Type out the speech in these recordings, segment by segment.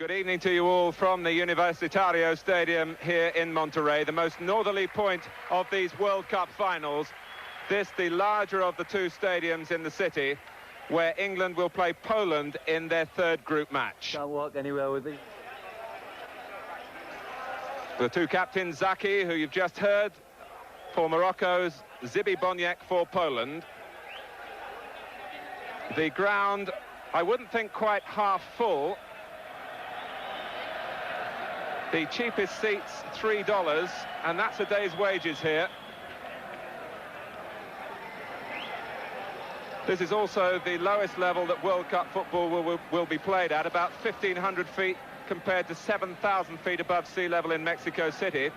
Good evening to you all from the Universitario Stadium here in Monterrey, the most northerly point of these World Cup finals. This, the larger of the two stadiums in the city, where England will play Poland in their third group match. Can't walk anywhere with me. The two captains, Zaki, who you've just heard, for Morocco's Zibi Boniek for Poland. The ground, I wouldn't think quite half full. The cheapest seats, $3, and that's a day's wages here. This is also the lowest level that World Cup football will be played at, about 1,500 feet compared to 7,000 feet above sea level in Mexico City.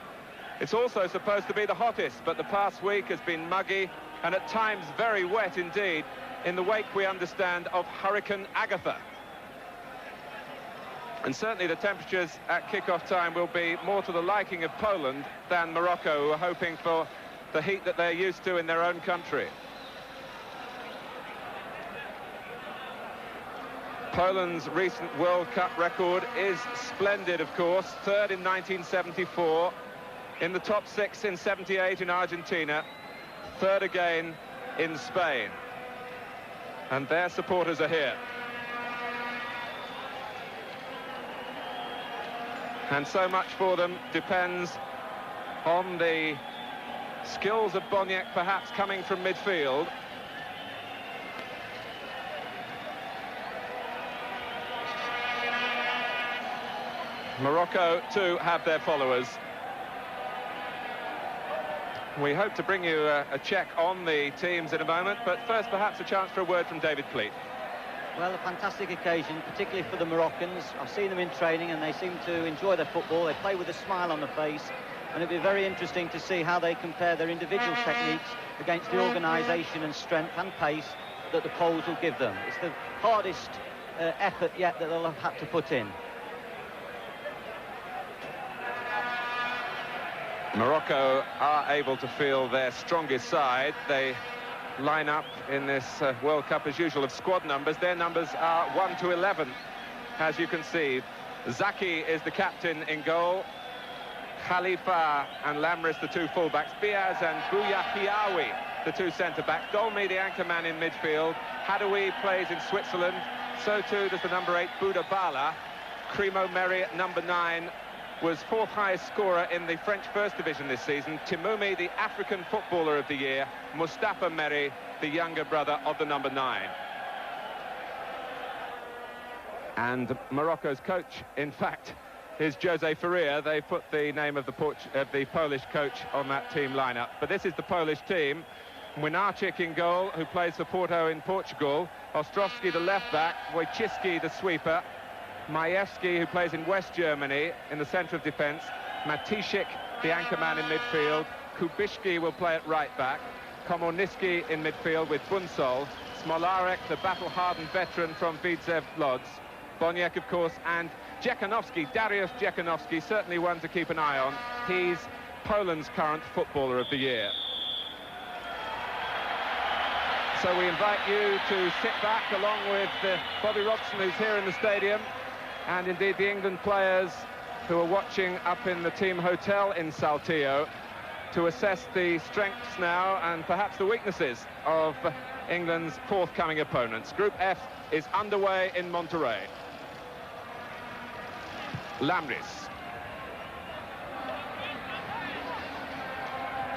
It's also supposed to be the hottest, but the past week has been muggy and at times very wet indeed, in the wake, we understand, of Hurricane Agatha. And certainly the temperatures at kick-off time will be more to the liking of Poland than Morocco, who are hoping for the heat that they're used to in their own country. Poland's recent World Cup record is splendid, of course. Third in 1974, in the top six in 78 in Argentina, third again in Spain. And their supporters are here. And so much for them depends on the skills of Boniek, perhaps coming from midfield. Morocco, too, have their followers. We hope to bring you a check on the teams in a moment, but first perhaps a chance for a word from David Pleat. Well, a fantastic occasion, particularly for the Moroccans. I've seen them in training and they seem to enjoy their football. They play with a smile on the face, and it'll be very interesting to see how they compare their individual techniques against the organisation and strength and pace that the Poles will give them. It's the hardest effort yet that they'll have to put in. Morocco are able to field their strongest side. They line up in this World Cup as usual of squad numbers. Their numbers are 1 to 11, as you can see. Zaki is the captain in goal. Khalifa and Lamris, the two fullbacks. Biaz and Bouyahiaoui, the two centre-backs. Dolmy, the anchorman in midfield. Hadoui plays in Switzerland. So too does the number 8, Boudabala. Crimo Meri at number 9 was fourth highest scorer in the French First Division this season. Timoumi, the African Footballer of the Year. Mustafa Meri, the younger brother of the number 9. And Morocco's coach, in fact, is Jose Faria. They put the name of the Polish coach on that team lineup. But this is the Polish team. Młynarczyk in goal, who plays for Porto in Portugal. Ostrowski, the left-back. Wojciechowski, the sweeper. Majewski, who plays in West Germany, in the centre of defence. Matisik, the anchorman in midfield. Kubishki will play at right-back. Komorniski in midfield with Bunsol. Smolarek, the battle-hardened veteran from Widzew Lodz. Boniek, of course, and Dziekanowski, Dariusz Dziekanowski, certainly one to keep an eye on. He's Poland's current Footballer of the Year. So we invite you to sit back along with Bobby Robson, who's here in the stadium, and indeed the England players who are watching up in the team hotel in Saltillo, to assess the strengths now and perhaps the weaknesses of England's forthcoming opponents. Group F is underway in Monterrey. Lamris.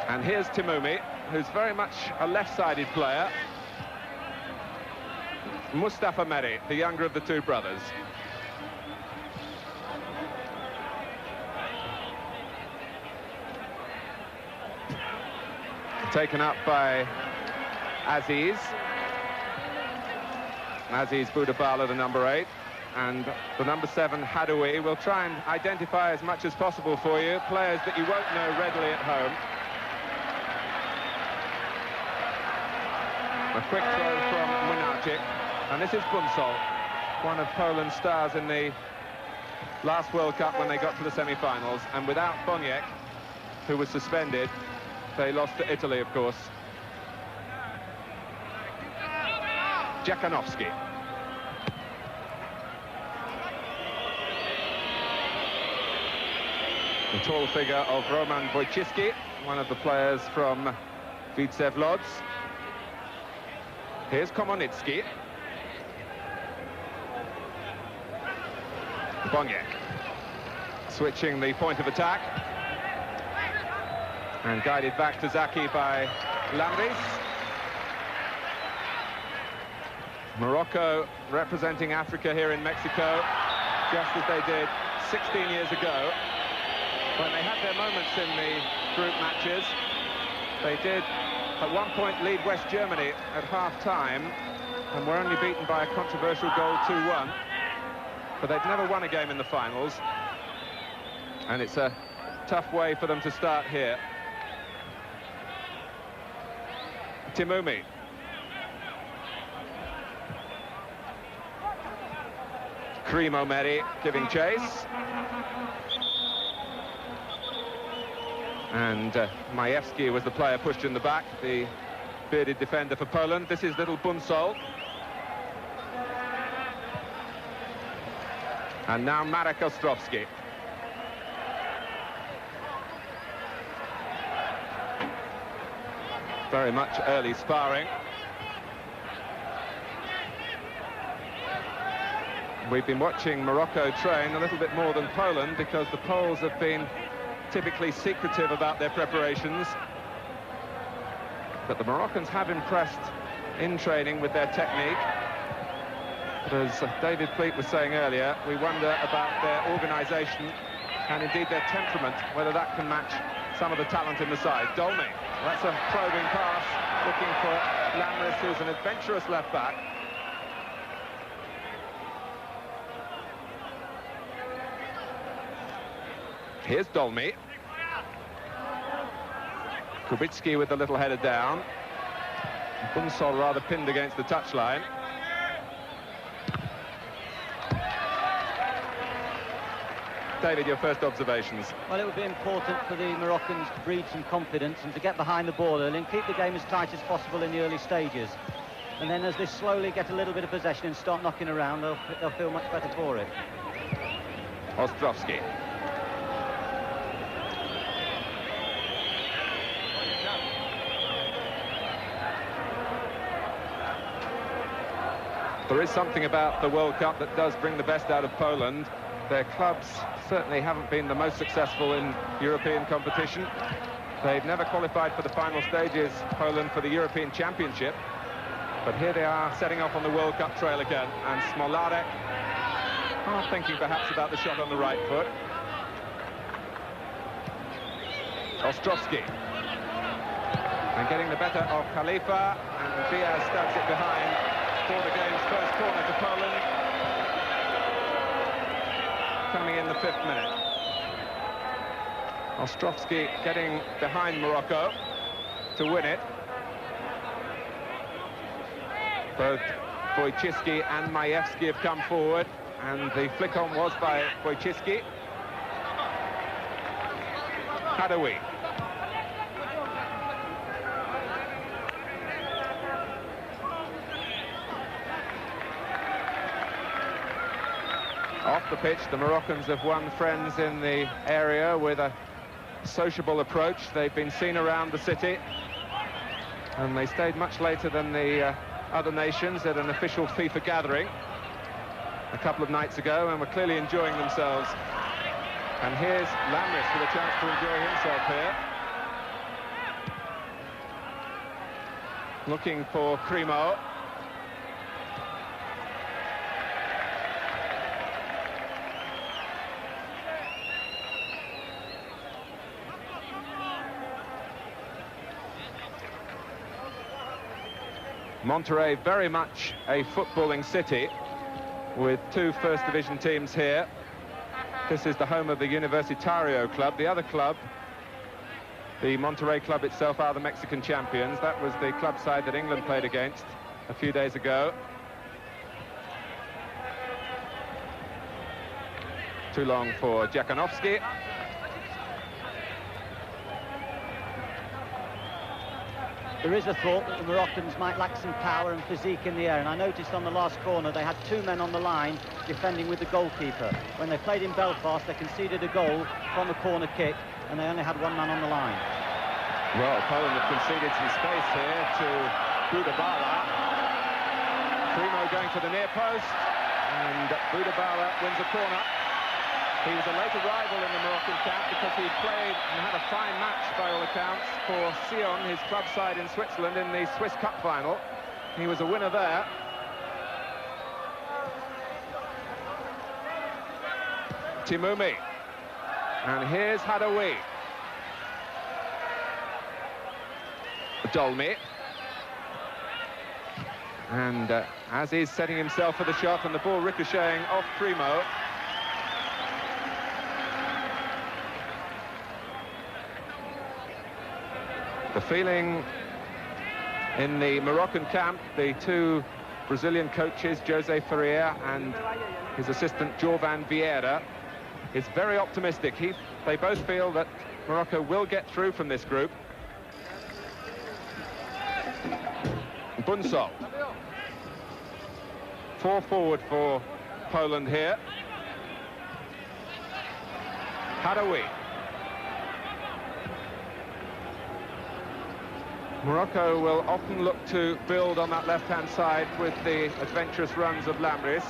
And here's Timoumi, who's very much a left-sided player. Mustafa Meri, the younger of the two brothers. Taken up by Aziz Boudabala, the number 8, and the number 7, Hadoui. We'll try and identify as much as possible for you, players that you won't know readily at home. A quick throw from Młynarczyk, and this is Bunsol, one of Poland's stars in the last World Cup when they got to the semi-finals, and without Boniek, who was suspended, they lost to Italy, of course. Dziekanowski. The tall figure of Roman Wojcicki, one of the players from Widzew Łódź. Here's Komonitsky. Boniek switching the point of attack and guided back to Zaki by Lamris. Morocco representing Africa here in Mexico, just as they did 16 years ago when they had their moments in the group matches. They did at one point lead West Germany at half-time and were only beaten by a controversial goal 2-1. But they've never won a game in the finals, and it's a tough way for them to start here. Timumi. Karim Omeri giving chase. And Majewski was the player pushed in the back, the bearded defender for Poland. This is little Bunsol. And now Marek Ostrowski. Very much early sparring. We've been watching Morocco train a little bit more than Poland because the Poles have been typically secretive about their preparations. But the Moroccans have impressed in training with their technique. But as David Fleet was saying earlier, we wonder about their organisation and indeed their temperament, whether that can match some of the talent in the side. Dolny, that's a probing pass, looking for Lamris, who's an adventurous left-back. Here's Dolny. Kubicki with the little header down. Bunsol rather pinned against the touchline. David, your first observations. Well, it would be important for the Moroccans to breed some confidence and to get behind the ball early and keep the game as tight as possible in the early stages. And then as they slowly get a little bit of possession and start knocking around, they'll feel much better for it. Ostrowski. There is something about the World Cup that does bring the best out of Poland. Their clubs certainly haven't been the most successful in European competition. They've never qualified for the final stages, Poland, for the European Championship. But here they are setting off on the World Cup trail again, and Smolarek are thinking perhaps about the shot on the right foot. Ostrowski. And getting the better of Khalifa, and Diaz stabs it behind for the game's first corner to Poland. Coming in the 5th minute. Ostrowski getting behind Morocco to win it. Both Wojcicki and Majewski have come forward, and the flick-on was by Wojcicki. Hadawi. Off the pitch, the Moroccans have won friends in the area with a sociable approach. They've been seen around the city, and they stayed much later than the other nations at an official FIFA gathering a couple of nights ago, and were clearly enjoying themselves. And here's Lamris with a chance to enjoy himself here. Looking for Crimo. Monterrey, very much a footballing city with 2 First Division teams here. This is the home of the Universitario club. The other club, the Monterrey club itself, are the Mexican champions. That was the club side that England played against a few days ago. Too long for Jakanowski. There is a thought that the Moroccans might lack some power and physique in the air, and I noticed on the last corner they had 2 men on the line defending with the goalkeeper. When they played in Belfast, they conceded a goal from a corner kick, and they only had 1 man on the line. Well, Poland have conceded some space here to Budabala. Primo going to the near post, and Budabala wins a corner. He was a late arrival in the Moroccan camp because he played and had a fine match, by all accounts, for Sion, his club side in Switzerland, in the Swiss Cup final. He was a winner there. Timoumi. And here's Hadaoui. Dolmy. And as he's setting himself for the shot, and the ball ricocheting off Primo. The feeling in the Moroccan camp, the 2 Brazilian coaches, Jose Ferreira and his assistant Jovan Vieira, is very optimistic. They both feel that Morocco will get through from this group. Bunsol. 4 forward for Poland here. Hadaoui. Morocco will often look to build on that left-hand side with the adventurous runs of Lamris.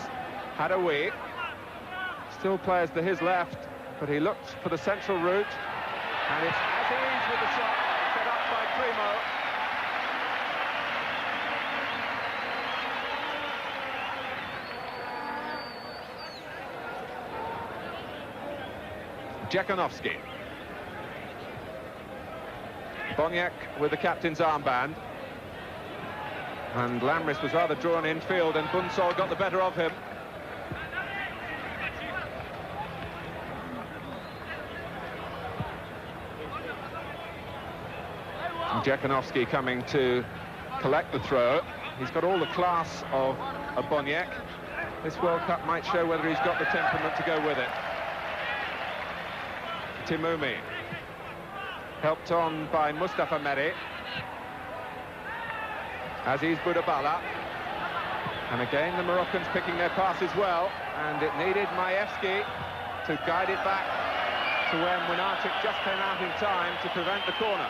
Hadaoui. Still players to his left, but he looked for the central route. And it's Aziz with the shot, set up by Primo. Dziekanowski. Boniek with the captain's armband. And Lamris was rather drawn infield, and Bunsol got the better of him. Dziekanowski coming to collect the throw. He's got all the class of a Boniek. This World Cup might show whether he's got the temperament to go with it. Timoumi. Helped on by Mustafa Meri. Aziz Budabala. And again, the Moroccans picking their passes well. And it needed Majewski to guide it back to where Młynarczyk just came out in time to prevent the corner.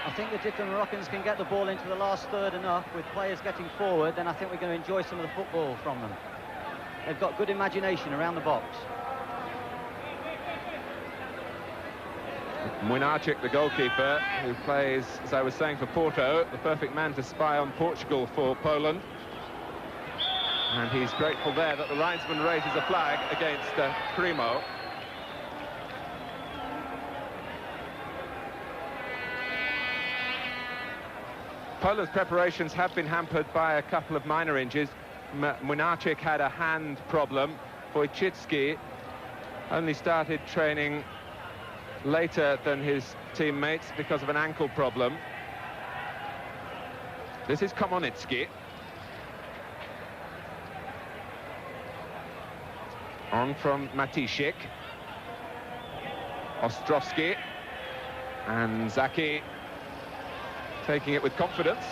I think that if the Moroccans can get the ball into the last third enough, with players getting forward, then I think we're going to enjoy some of the football from them. They've got good imagination around the box. Młynarczyk, the goalkeeper, who plays, as I was saying, for Porto, the perfect man to spy on Portugal for Poland. And he's grateful there that the linesman raises a flag against Primo. Poland's preparations have been hampered by a couple of minor injuries. Młynarczyk had a hand problem. Wojcicki only started training later than his teammates because of an ankle problem. This is Komonitsky. On from Matisik. Ostrowski. And Zaki taking it with confidence.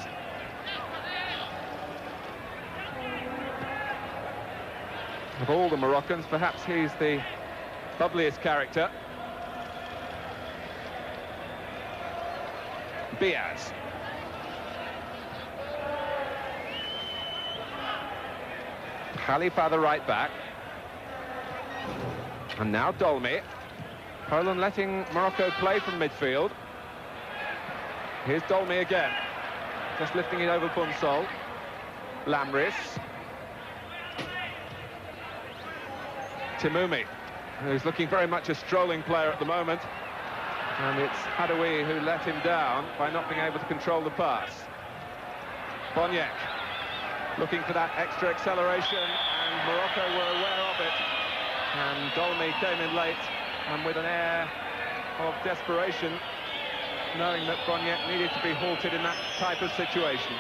Of all the Moroccans, perhaps he's the bubbliest character. Diaz. Khalifa, the right back. And now Dolmy. Poland letting Morocco play from midfield. Here's Dolmy again. Just lifting it over Bunsol. Lamris. Timoumi, who's looking very much a strolling player at the moment. And it's Hadaoui who let him down by not being able to control the pass. Boniek looking for that extra acceleration, and Morocco were aware of it. And Dolmy came in late, and with an air of desperation, knowing that Boniek needed to be halted in that type of situation.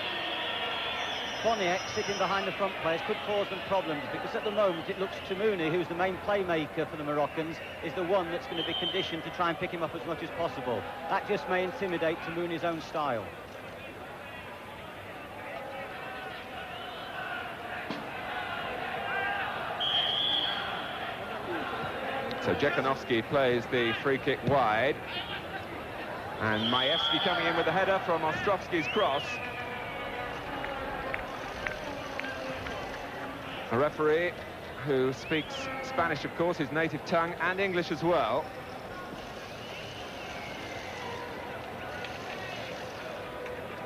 Boniek, sitting behind the front players, could cause them problems, because at the moment it looks Timoumi, who's the main playmaker for the Moroccans, is the one that's going to be conditioned to try and pick him up as much as possible. That just may intimidate Timoumi's own style. So Jekanovski plays the free kick wide. And Majewski coming in with the header from Ostrovsky's cross. A referee who speaks Spanish, of course, his native tongue, and English as well.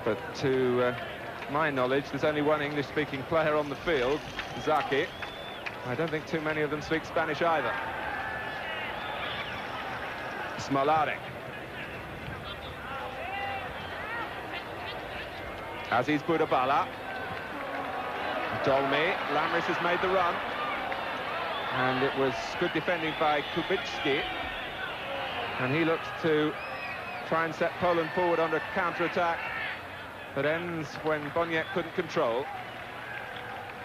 But to my knowledge, there's only one English-speaking player on the field, Zaki. I don't think too many of them speak Spanish either. Smolarek. Aziz Budabala. Dolmy. Lamris has made the run. And it was good defending by Kubicki. And he looks to try and set Poland forward under counter-attack. That ends when Boniek couldn't control.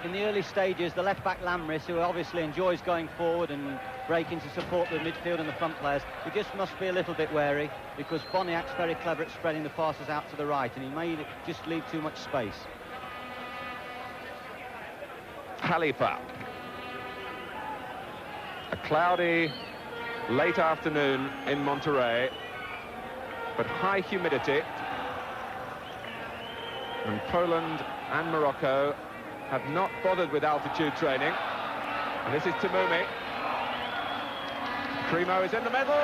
In the early stages, the left-back Lamris, who obviously enjoys going forward and breaking to support the midfield and the front players, he just must be a little bit wary, because Boniek's very clever at spreading the passes out to the right, and he may just leave too much space. Khalifa. A cloudy late afternoon in Monterrey, but high humidity. And Poland and Morocco have not bothered with altitude training. And this is Tamumi. Primo is in the middle.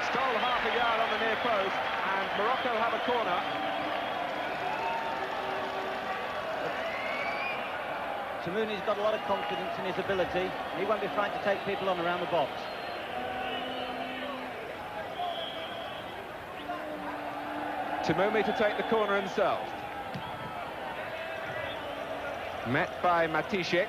Stole half a yard on the near post, and Morocco have a corner. Tamuni's got a lot of confidence in his ability. He won't be frightened to take people on around the box. Tamumi to take the corner himself. Met by Matishik.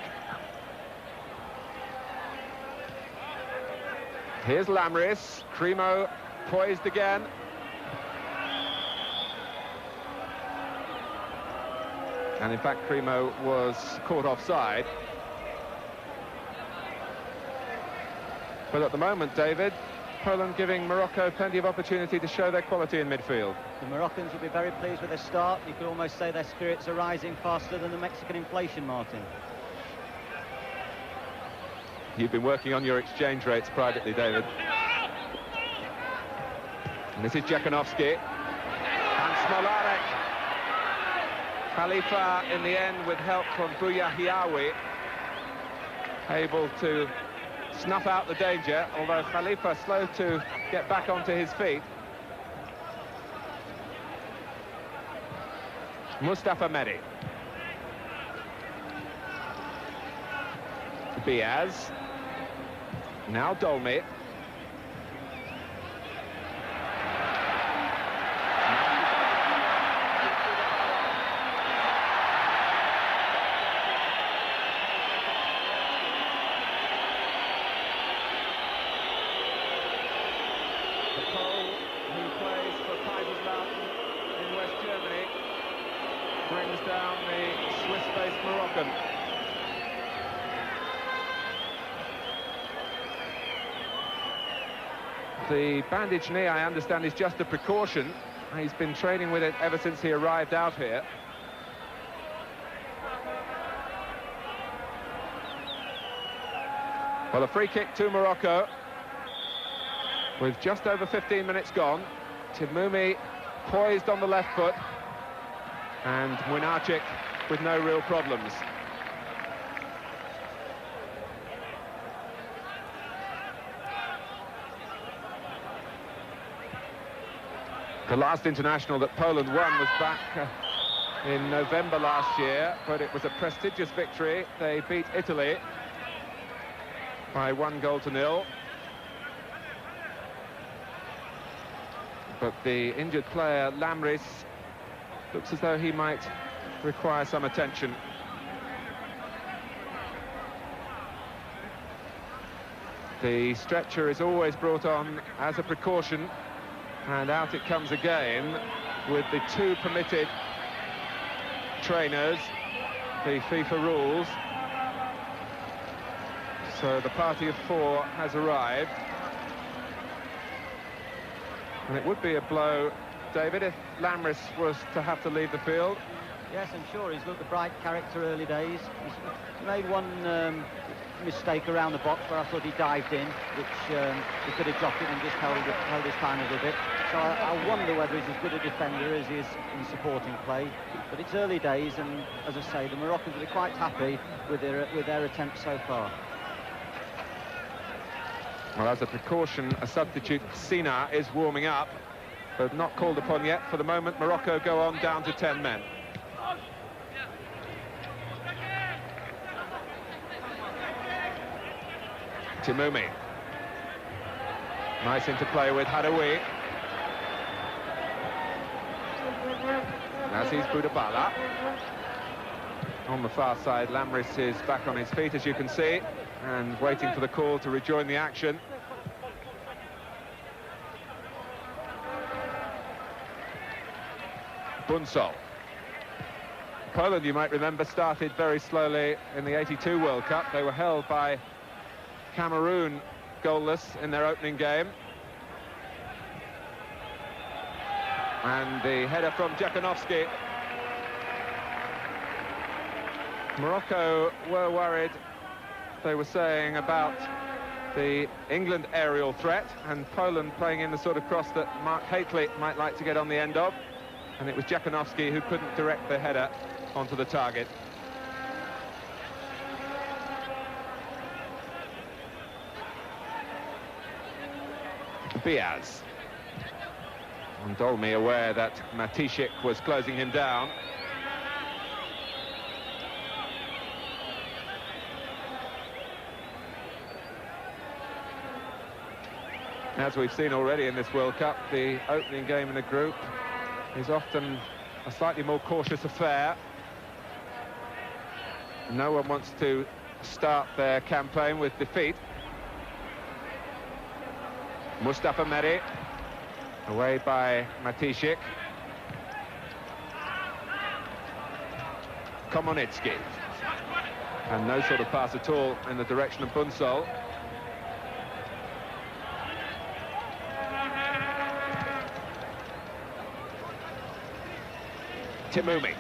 Here's Lamris. Primo poised again. And in fact, Primo was caught offside. But at the moment, David, Poland giving Morocco plenty of opportunity to show their quality in midfield. The Moroccans will be very pleased with their start. You could almost say their spirits are rising faster than the Mexican inflation, Martin. You've been working on your exchange rates privately, David. And this is Jekanovski. And Smolarek. Khalifa, in the end, with help from Buyahiawi, able to snuff out the danger, although Khalifa slow to get back onto his feet. Mustafa Mehdi. Biaz. Now Dolmy. Brings down the Swiss-based Moroccan. The bandaged knee, I understand, is just a precaution. He's been training with it ever since he arrived out here. Well, a free kick to Morocco with just over 15 minutes gone. Tamumi poised on the left foot, and Młynarczyk with no real problems. The last international that Poland won was back in November last year, but it was a prestigious victory. They beat Italy by 1-0. But the injured player, Lamris, looks as though he might require some attention. The stretcher is always brought on as a precaution, and out it comes again with the 2 permitted trainers, the FIFA rules. So the party of 4 has arrived. And it would be a blow, David, if Lamris was to have to leave the field. Yes, I'm sure he's looked a bright character early days. He's made one mistake around the box where I thought he dived in, which he could have dropped it and just held his time a little bit. So I wonder whether he's as good a defender as he is in supporting play. But it's early days, and as I say, the Moroccans will be quite happy with their attempts so far. Well, as a precaution, a substitute, Sina, is warming up, but not called upon yet. For the moment, Morocco go on down to 10 men. Timoumi. Nice interplay with Hadaoui. Aziz Boudabala. On the far side, Lamris is back on his feet, as you can see, and waiting for the call to rejoin the action. Bunsol. Poland, you might remember, started very slowly in the '82 World Cup. They were held by Cameroon goalless in their opening game. And the header from Jakunovski. Morocco were worried, they were saying, about the England aerial threat, and Poland playing in the sort of cross that Mark Hateley might like to get on the end of. And it was Jakunovski who couldn't direct the header onto the target. Biaz. And Dolmy aware that Matysiak was closing him down. As we've seen already in this World Cup, the opening game in a group is often a slightly more cautious affair. No one wants to start their campaign with defeat. Mustafa Meri, away by Matysiak. Komonitsky. And no sort of pass at all in the direction of Bunsol. Timoumi.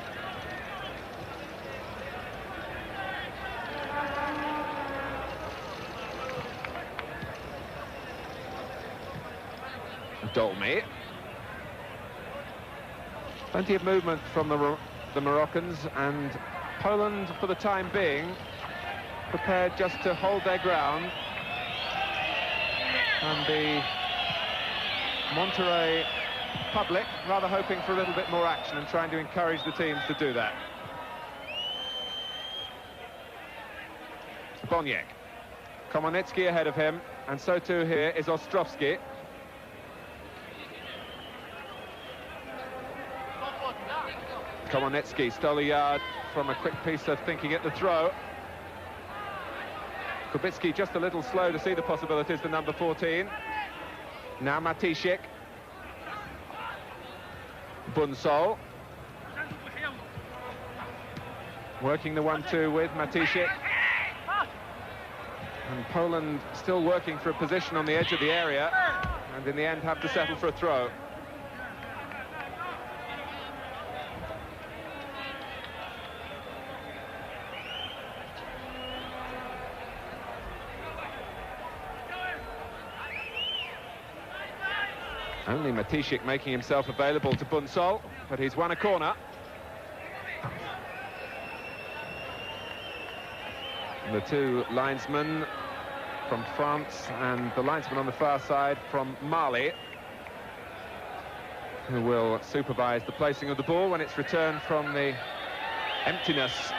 Dolmy. Plenty of movement from the Moroccans, and Poland, for the time being, prepared just to hold their ground. And the Monterrey public rather hoping for a little bit more action and trying to encourage the teams to do that. Boniek. Komonitsky ahead of him, and so too here is Ostrovsky. Komonitsky stole a yard from a quick piece of thinking at the throw. Kubicki just a little slow to see the possibilities, the number 14. Now Matysiak. Bunsol. Working the 1-2 with Matysiak. And Poland still working for a position on the edge of the area, and in the end have to settle for a throw. Only Matysiak making himself available to Bunsol, but he's won a corner. And the two linesmen from France and the linesman on the far side from Mali, who will supervise the placing of the ball when it's returned from the emptiness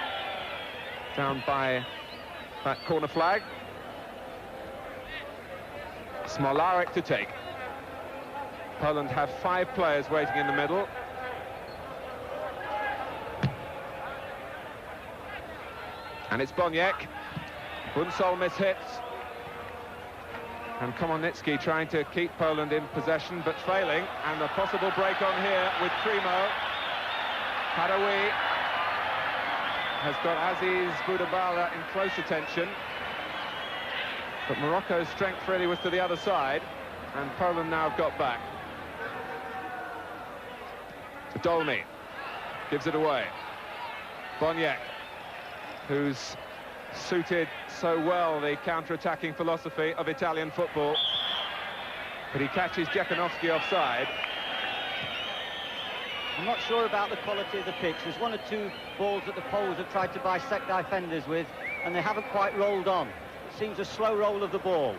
down by that corner flag. Smolarek to take. Poland have 5 players waiting in the middle. And it's Boniek. Bunsol mishits. And Komonitsky trying to keep Poland in possession, but failing. And a possible break on here with Primo. Hadaoui has got Aziz Boudabala in close attention. But Morocco's strength really was to the other side. And Poland now have got back. Dolmy gives it away. Boniek, who's suited so well the counter-attacking philosophy of Italian football. But he catches Jakanowski offside. I'm not sure about the quality of the pitch. There's one or two balls that the Poles have tried to bisect defenders with, and they haven't quite rolled on. It seems a slow roll of the ball.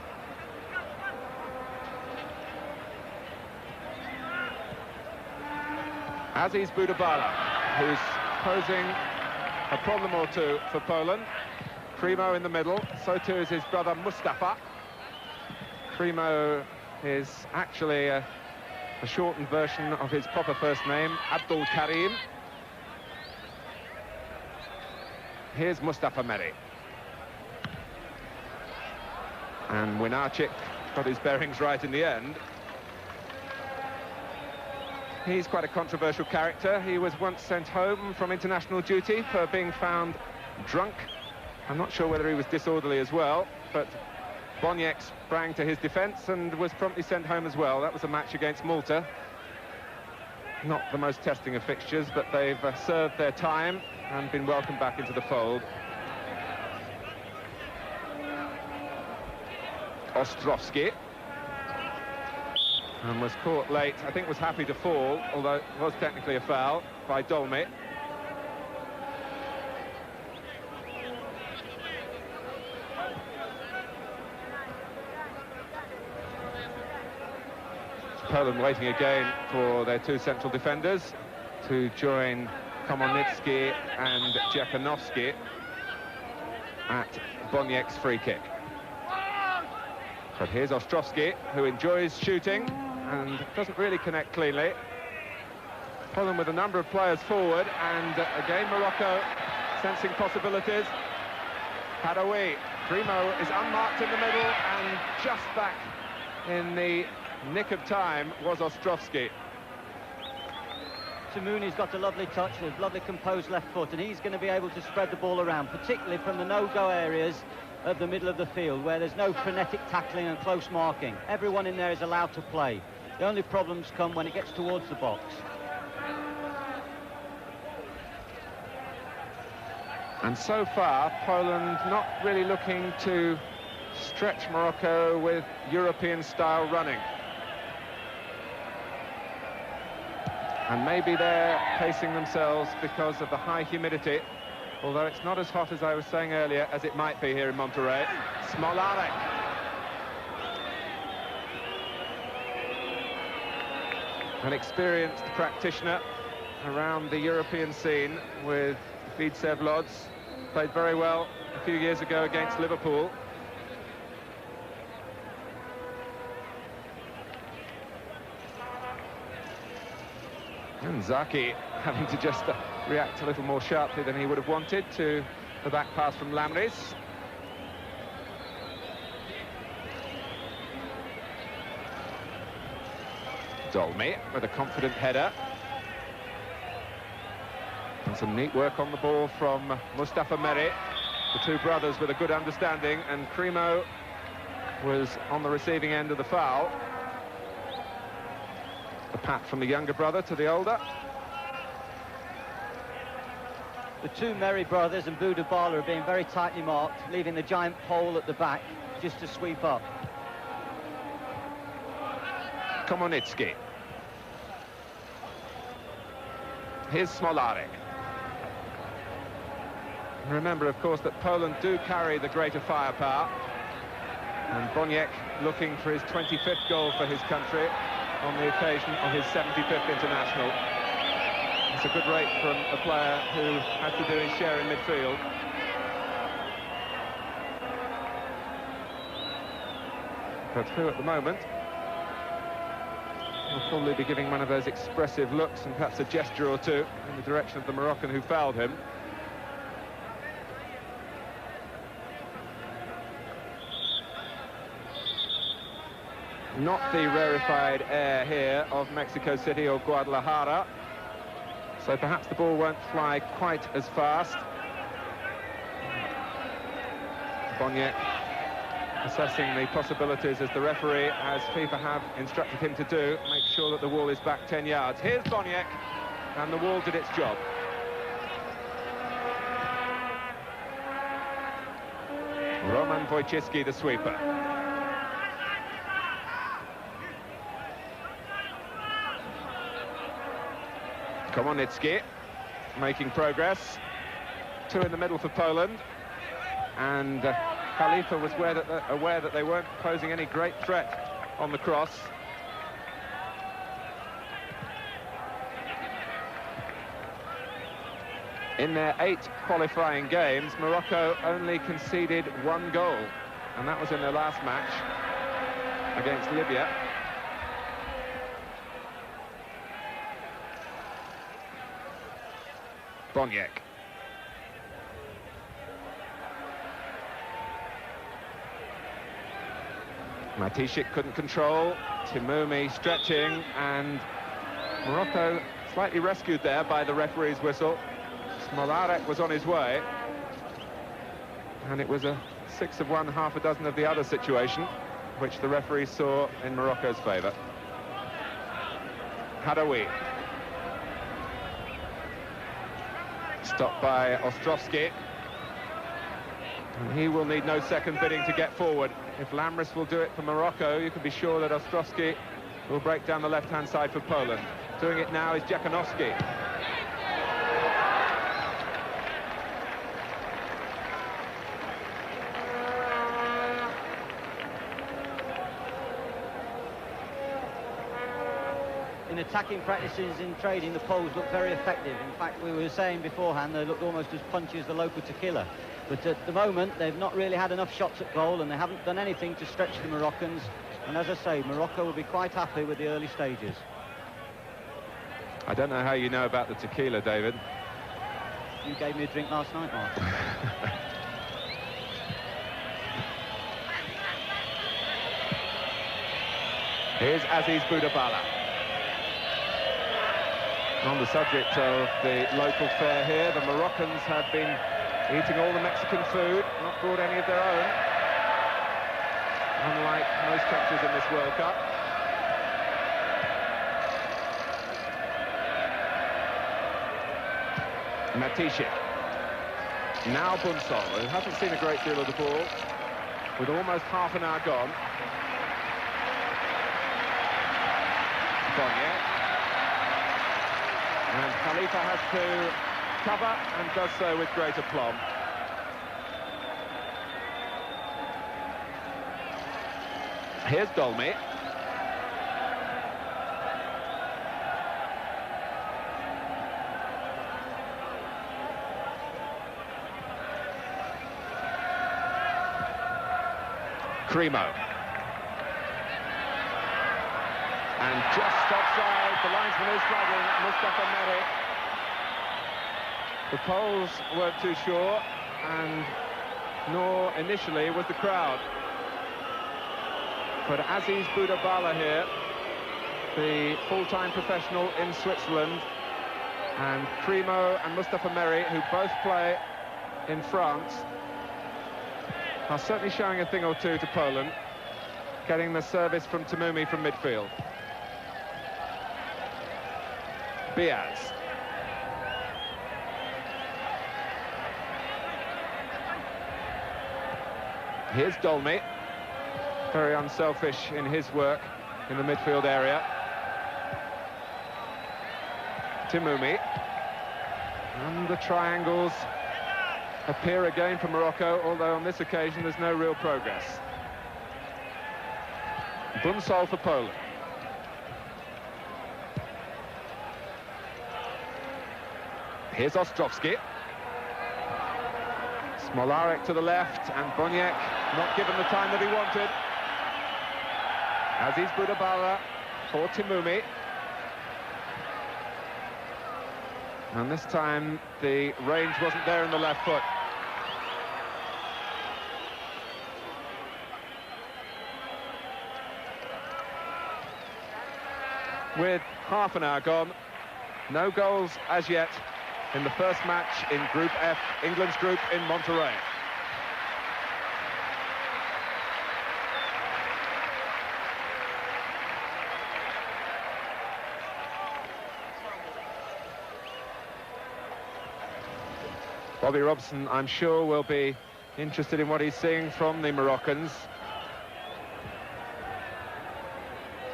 Aziz Budabala, who's posing a problem or two for Poland. Primo in the middle, so too is his brother Mustafa. Primo is actually a shortened version of his proper first name, Abdul Karim. Here's Mustafa Meri. And Winarczyk got his bearings right in the end. He's quite a controversial character. He was once sent home from international duty for being found drunk. I'm not sure whether he was disorderly as well, but Boniek sprang to his defence and was promptly sent home as well. That was a match against Malta. Not the most testing of fixtures, but they've served their time and been welcomed back into the fold. Ostrowski. And was caught late. I think was happy to fall, although it was technically a foul by Dolmy. Poland waiting again for their two central defenders to join Komonitsky and Jakanowski at Boniek's free kick. But here's Ostrowski, who enjoys shooting and doesn't really connect cleanly. Poland with a number of players forward, and again Morocco sensing possibilities. Hadaoui. Primo is unmarked in the middle, and just back in the nick of time was Ostrowski. Tamuni's got a lovely touch, a lovely composed left foot, and he's going to be able to spread the ball around, particularly from the no-go areas of the middle of the field, where there's no frenetic tackling and close marking. Everyone in there is allowed to play. The only problems come when it gets towards the box. And so far, Poland not really looking to stretch Morocco with European-style running. And maybe they're pacing themselves because of the high humidity, although it's not as hot as I was saying earlier as it might be here in Monterrey. Smolarek. An experienced practitioner around the European scene with Widzew Łódź. Played very well a few years ago against Liverpool. And Zaki having to just react a little more sharply than he would have wanted to the back pass from Lamris. Dolmy with a confident header. And some neat work on the ball from Mustafa Meri. The two brothers with a good understanding, and Primo was on the receiving end of the foul. The pat from the younger brother to the older. The two Meri brothers and Budabala are being very tightly marked, leaving the giant pole at the back just to sweep up. Komonitsky. Here's Smolarek. Remember, of course, that Poland do carry the greater firepower. And Boniek looking for his 25th goal for his country on the occasion of his 75th international. It's a good rate from a player who has to do his share in midfield. But who at the moment will probably be giving one of those expressive looks and perhaps a gesture or two in the direction of the Moroccan who fouled him. Not the rarefied air here of Mexico City or Guadalajara, so perhaps the ball won't fly quite as fast. Boniek assessing the possibilities as the referee, as FIFA have instructed him to do, make sure that the wall is back 10 yards. Here's Boniek, and the wall did its job. Roman Wojcicki, the sweeper. Komonitsky making progress. Two in the middle for Poland. And Khalifa was aware that they weren't posing any great threat on the cross. In their 8 qualifying games, Morocco only conceded 1 goal, and that was in their last match against Libya. Boniek. Matysiak couldn't control. Timoumi stretching, and Morocco slightly rescued there by the referee's whistle. Smolarek was on his way, and it was a 6 of one, half a dozen of the other situation, which the referee saw in Morocco's favour. Hadaoui. Stopped by Ostrovsky. And he will need no second bidding to get forward. If Lamris will do it for Morocco, you can be sure that Ostrovsky will break down the left-hand side for Poland. Doing it now is Jakanowski. In attacking practices in training, the Poles look very effective. In fact, we were saying beforehand they looked almost as punchy as the local tequila. But at the moment, they've not really had enough shots at goal, and they haven't done anything to stretch the Moroccans. And as I say, Morocco will be quite happy with the early stages. I don't know how you know about the tequila, David. You gave me a drink last night, Mark. Here's Aziz Boudabala. On the subject of the local fare here, the Moroccans have been eating all the Mexican food, not brought any of their own, unlike most countries in this World Cup. Matysiak. Now Bunsol, who hasn't seen a great deal of the ball, with almost half an hour gone. Boniek. And Khalifa has to cover, and does so with great aplomb. Here's Dolmy. Cremo. And just offside, the linesman is flagging Mustafa Meri. The Poles weren't too sure, and nor initially was the crowd. But Aziz Boudabala here, the full-time professional in Switzerland, and Cremo and Mustafa Meri, who both play in France, are certainly showing a thing or two to Poland, getting the service from Timoumi from midfield. Biaz. Here's Dolmy, very unselfish in his work in the midfield area. Timoumi. And the triangles appear again for Morocco, although on this occasion there's no real progress. Bunsol for Poland. Here's Ostrovsky. Smolarek to the left, and Boniek not given the time that he wanted. Aziz Boudabala for Timoumi. And this time the range wasn't there in the left foot. With half an hour gone, no goals as yet in the first match in Group F, England's group in Monterrey. Bobby Robson, I'm sure, will be interested in what he's seeing from the Moroccans.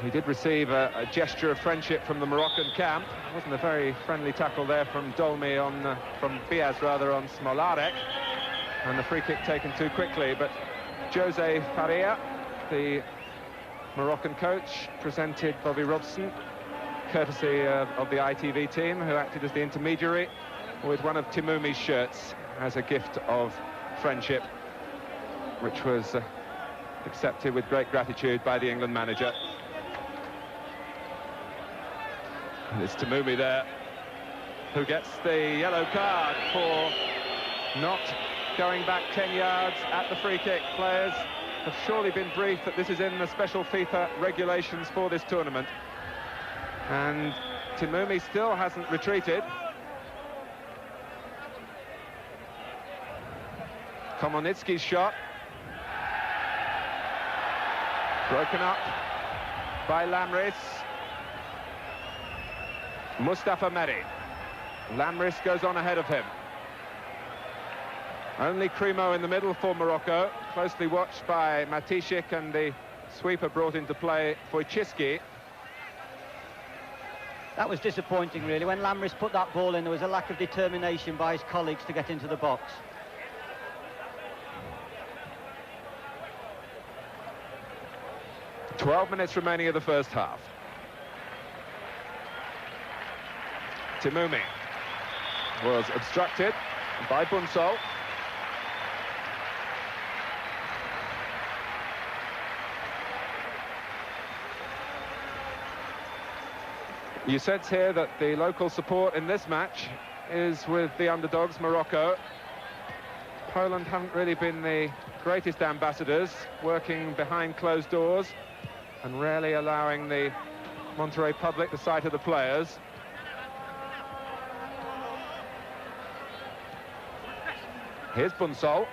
He did receive a gesture of friendship from the Moroccan camp. It wasn't a very friendly tackle there from Dolmy on, from Biaz rather, on Smolarek. And the free kick taken too quickly, but Jose Faria, the Moroccan coach, presented Bobby Robson, courtesy of the ITV team, who acted as the intermediary, with one of Timoumi's shirts as a gift of friendship, which was accepted with great gratitude by the England manager. And it's Timoumi there, who gets the yellow card for not going back 10 yards at the free kick. Players have surely been briefed that this is in the special FIFA regulations for this tournament. And Timoumi still hasn't retreated. Komonitsky's shot. Broken up by Lamris. Mustafa Meri. Lamris goes on ahead of him. Only Crimo in the middle for Morocco, closely watched by Matishik, and the sweeper brought into play for Wojciecki. That was disappointing, really. When Lamris put that ball in, there was a lack of determination by his colleagues to get into the box. "12 minutes remaining of the first half. Timoumi was obstructed by Bunsol. You sense here that the local support in this match is with the underdogs, Morocco. Poland haven't really been the greatest ambassadors, working behind closed doors and rarely allowing the Monterrey public the sight of the players. Here's Bunsol.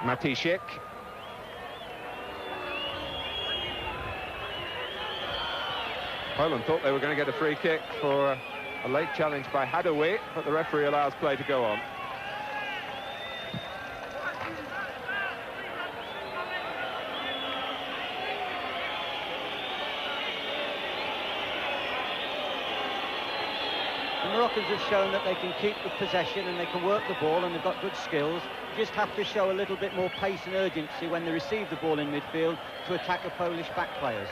Matishik. Poland thought they were going to get a free kick for a late challenge by Hadoui, but the referee allows play to go on. The Moroccans have shown that they can keep the possession and they can work the ball, and they've got good skills. Just have to show a little bit more pace and urgency when they receive the ball in midfield to attack the Polish back players.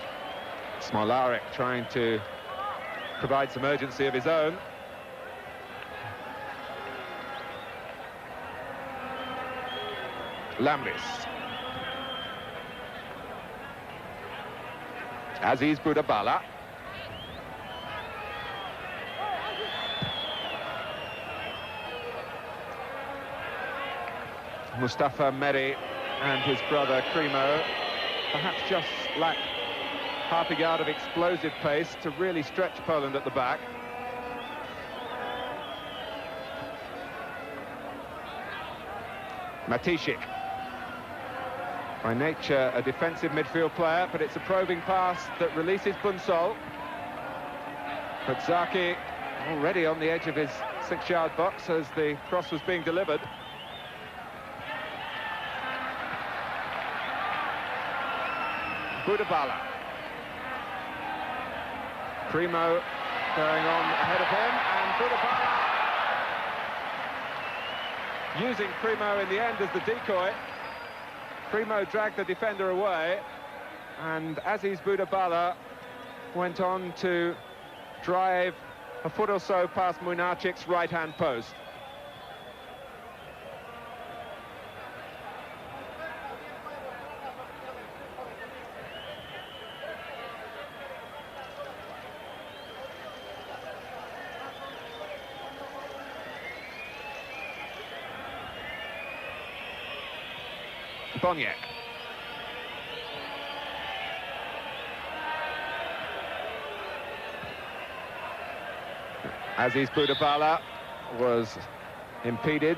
Smolarek trying to provide some urgency of his own. Lamris. Aziz Boudabala. Mustafa Meri and his brother Crimo perhaps just lack half a yard of explosive pace to really stretch Poland at the back. Matishik, by nature a defensive midfield player, but it's a probing pass that releases Bunsol. But Zaki already on the edge of his 6-yard box as the cross was being delivered. Boudabala. Crimo going on ahead of him, and Boudabala using Crimo in the end as the decoy. Crimo dragged the defender away, and Aziz Boudabala went on to drive a foot or so past Munachik's right-hand post. Boniek. Aziz Boudabala was impeded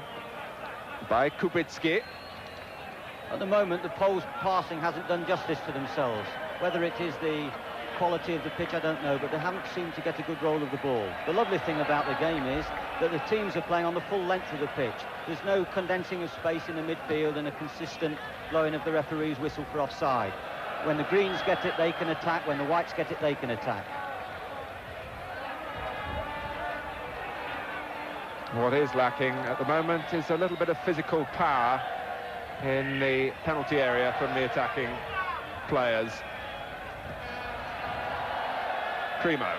by Kubicki. At the moment, the Poles' passing hasn't done justice to themselves. Whether it is the quality of the pitch, I don't know, but they haven't seemed to get a good roll of the ball. The lovely thing about the game is that the teams are playing on the full length of the pitch. There's no condensing of space in the midfield and a consistent blowing of the referee's whistle for offside. When the greens get it, they can attack. When the whites get it, they can attack. What is lacking at the moment is a little bit of physical power in the penalty area from the attacking players. Primo,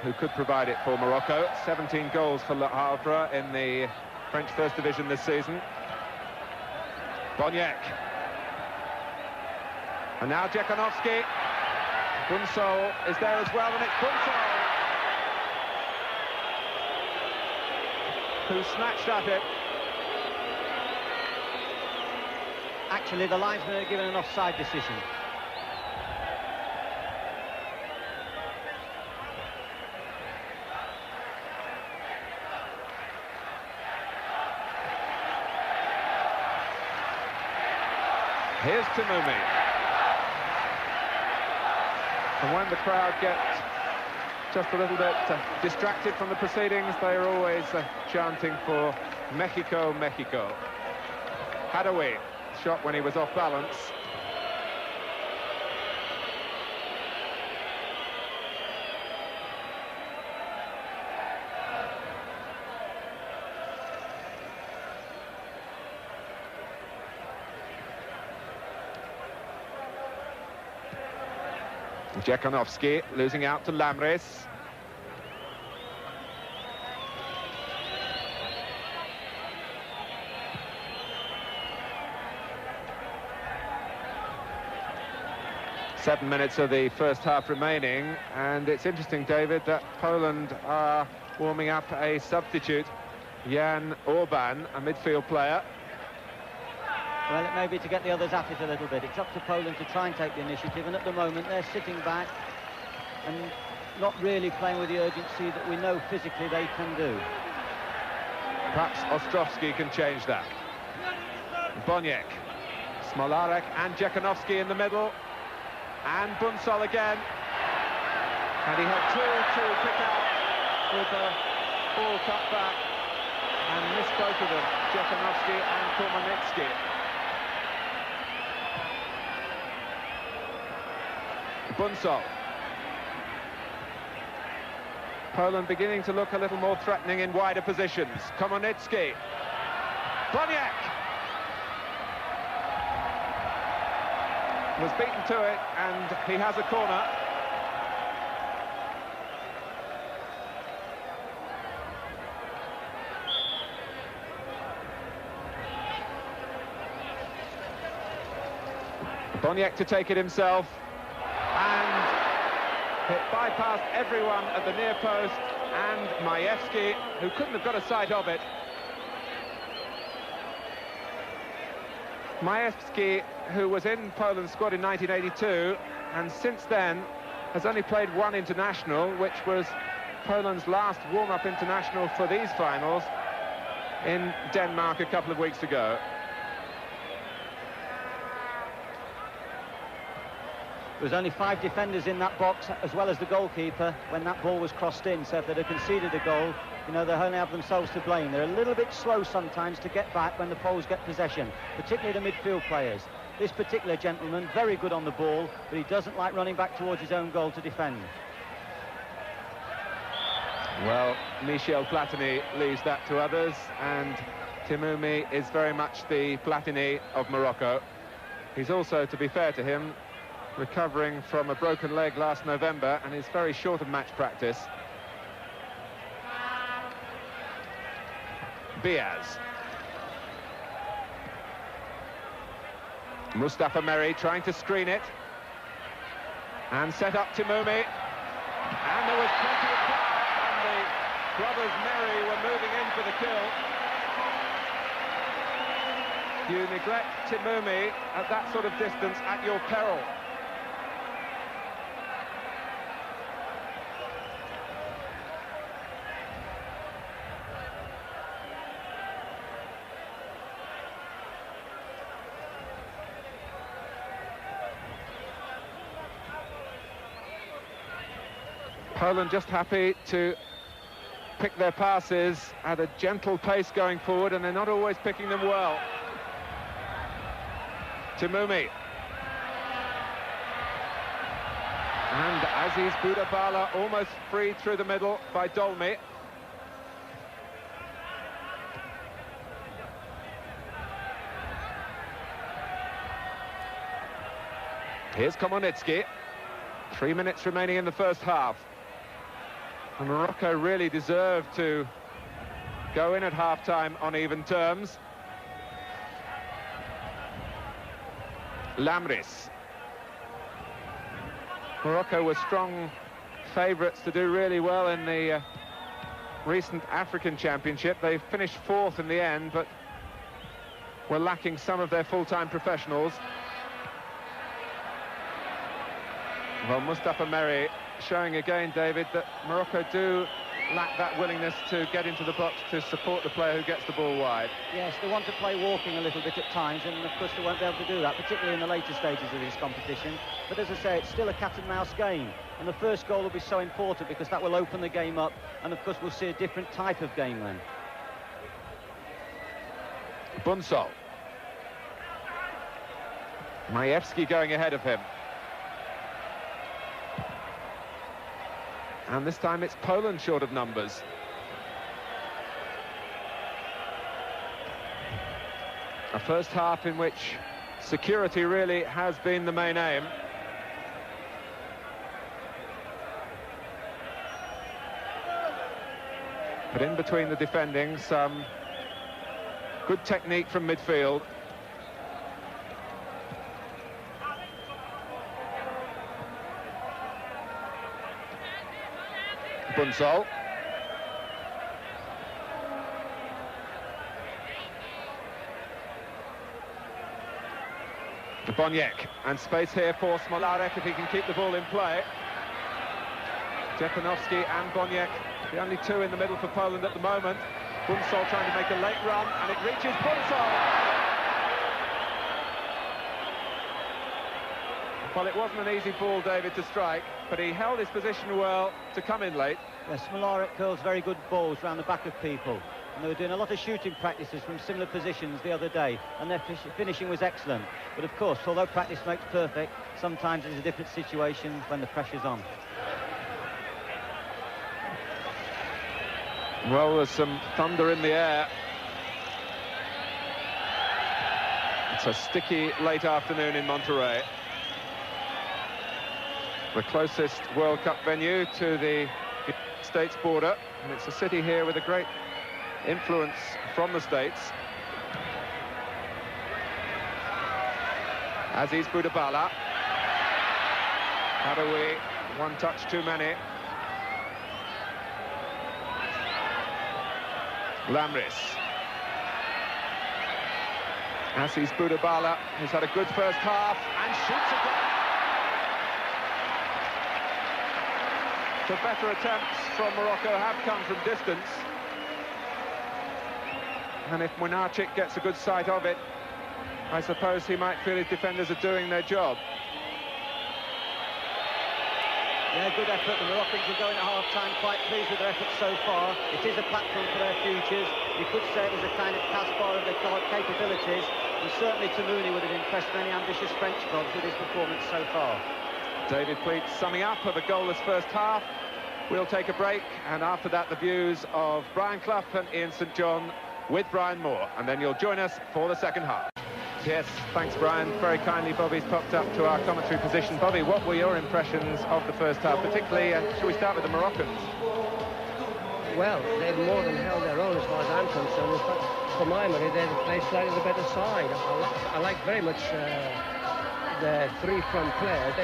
who could provide it for Morocco. 17 goals for Le Havre in the French First Division this season. Boniek. And now Djekonovski. Bunsol is there as well, and it's Bunsol who snatched at it. Actually, the linesman are given an offside decision. Here's Timumi. And when the crowd get just a little bit distracted from the proceedings, they are always chanting for Mexico, Mexico. Hadaoui shot when he was off balance. Djekonovski losing out to Lamris. Seven minutes of the first half remaining, and it's interesting, David, that Poland are warming up a substitute, Jan Orban, a midfield player. Well, it may be to get the others at it a little bit. It's up to Poland to try and take the initiative, and at the moment they're sitting back and not really playing with the urgency that we know physically they can do. Perhaps Ostrovsky can change that. Boniek, Smolarek and Djekonovski in the middle, and Bunsol again. And he had two to pick out with the ball cut back and missed both of them, Djekonovski and Kormanitsky. Bunsol. Poland beginning to look a little more threatening in wider positions. Komonitsky. Boniek was beaten to it, and he has a corner. Boniek to take it himself, and it bypassed everyone at the near post, and Majewski, who couldn't have got a sight of it. Majewski, who was in Poland's squad in 1982, and since then has only played one international, which was Poland's last warm-up international for these finals in Denmark a couple of weeks ago. There was only 5 defenders in that box, as well as the goalkeeper, when that ball was crossed in. So if they'd have conceded a goal, you know, they only have themselves to blame. They're a little bit slow sometimes to get back when the Poles get possession, particularly the midfield players. This particular gentleman, very good on the ball, but he doesn't like running back towards his own goal to defend. Well, Michel Platini leaves that to others, and Timumi is very much the Platini of Morocco. He's also, to be fair to him, recovering from a broken leg last November and is very short of match practice. Biaz. Mustafa Meri trying to screen it and set up Timumi, and there was plenty of power, and the brothers Meri were moving in for the kill. You neglect Timumi at that sort of distance at your peril. Poland just happy to pick their passes at a gentle pace going forward, and they're not always picking them well. Timumi. And Aziz Boudabala almost freed through the middle by Dolmy. Here's Komonitsky. 3 minutes remaining in the first half. And Morocco really deserved to go in at half-time on even terms. Lamris. Morocco were strong favourites to do really well in the recent African Championship. They finished fourth in the end, but were lacking some of their full-time professionals. Well, Mustafa Meri showing again, David, that Morocco do lack that willingness to get into the box to support the player who gets the ball wide. Yes, they want to play walking a little bit at times, and of course they won't be able to do that, particularly in the later stages of this competition. But as I say, it's still a cat-and-mouse game, and the first goal will be so important because that will open the game up, and of course we'll see a different type of game then. Bunsol. Majewski going ahead of him. And this time it's Poland short of numbers. A first half in which security really has been the main aim. But in between the defending, some good technique from midfield. Bunsol. Boniek, and space here for Smolarek if he can keep the ball in play. Stepanovski and Boniek, the only two in the middle for Poland at the moment. Bunsol trying to make a late run, and it reaches Bunsol. Well, it wasn't an easy ball, David, to strike, but he held his position well to come in late. Yes, Smolarek curls very good balls around the back of people. And they were doing a lot of shooting practices from similar positions the other day, and their finishing was excellent. But of course, although practice makes perfect, sometimes it's a different situation when the pressure's on. Well, there's some thunder in the air. It's a sticky late afternoon in Monterrey. The closest World Cup venue to the States border, and it's a city here with a great influence from the States. Aziz Boudabala. Hadoui, one touch too many. Lamris. Aziz Boudabala, who's had a good first half, and shoots again. The better attempts from Morocco have come from distance. And if Młynarczyk gets a good sight of it, I suppose he might feel his defenders are doing their job. Yeah, good effort. The Moroccans are going at half-time quite pleased with their efforts so far. It is a platform for their futures. You could say it was a kind of Caspar of their capabilities, and certainly Tamouni would have impressed many ambitious French clubs with his performance so far. David Pleat summing up of a goalless first half. We'll take a break, and after that the views of Brian Clough and Ian St John with Brian Moore, and then you'll join us for the second half. Yes, thanks Brian. Very kindly Bobby's popped up to our commentary position. Bobby, what were your impressions of the first half, particularly, shall we start with the Moroccans? Well, they've more than held their own as far as I'm concerned. For my money, they've played slightly the better side. I like very much the three front players.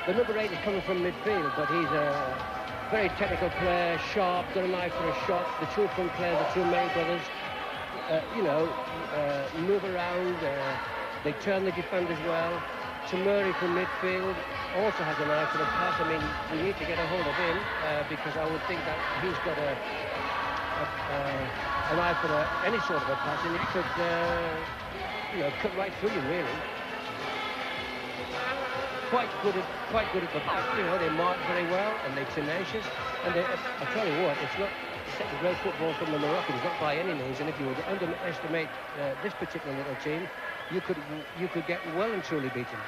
The number 8 is coming from midfield, but he's a very technical player, sharp, got an eye for a shot. The two front players, the two main brothers, move around, they turn the defenders well. Tamuri from midfield also has an eye for the pass. I mean, we need to get a hold of him because I would think that he's got an eye for any sort of a pass, and it could, cut right through you, really. quite good at the back. You know, they mark very well and they're tenacious. And I tell you what, it's not great football from the Moroccans, not by any means. And if you were to underestimate this particular little team, you could get well and truly beaten.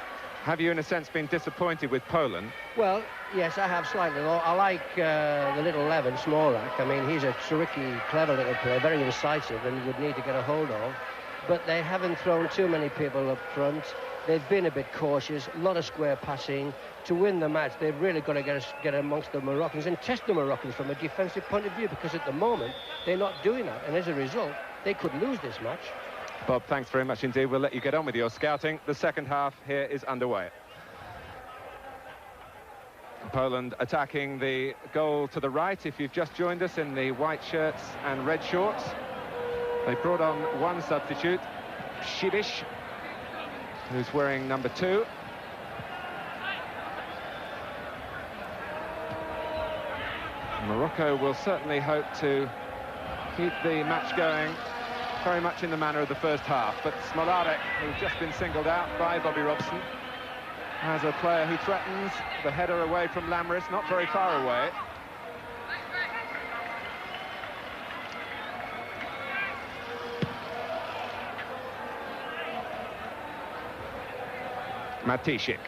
Have you, in a sense, been disappointed with Poland? Well, yes, I have slightly. I like the little Levin, Smorak. I mean, he's a tricky, clever little player, very incisive, and would need to get a hold of. But they haven't thrown too many people up front. They've been a bit cautious, a lot of square passing. To win the match, they've really got to get amongst the Moroccans and test the Moroccans from a defensive point of view, because at the moment, they're not doing that. And as a result, they could lose this match. Bob, thanks very much indeed. We'll let you get on with your scouting. The second half here is underway. Poland attacking the goal to the right. If you've just joined us in the white shirts and red shorts, they brought on one substitute, Shibish, who's wearing number 2. Morocco will certainly hope to keep the match going very much in the manner of the first half, but Smolarek, who's just been singled out by Bobby Robson, as a player who threatens the header away from Lamris, not very far away. Matysiak.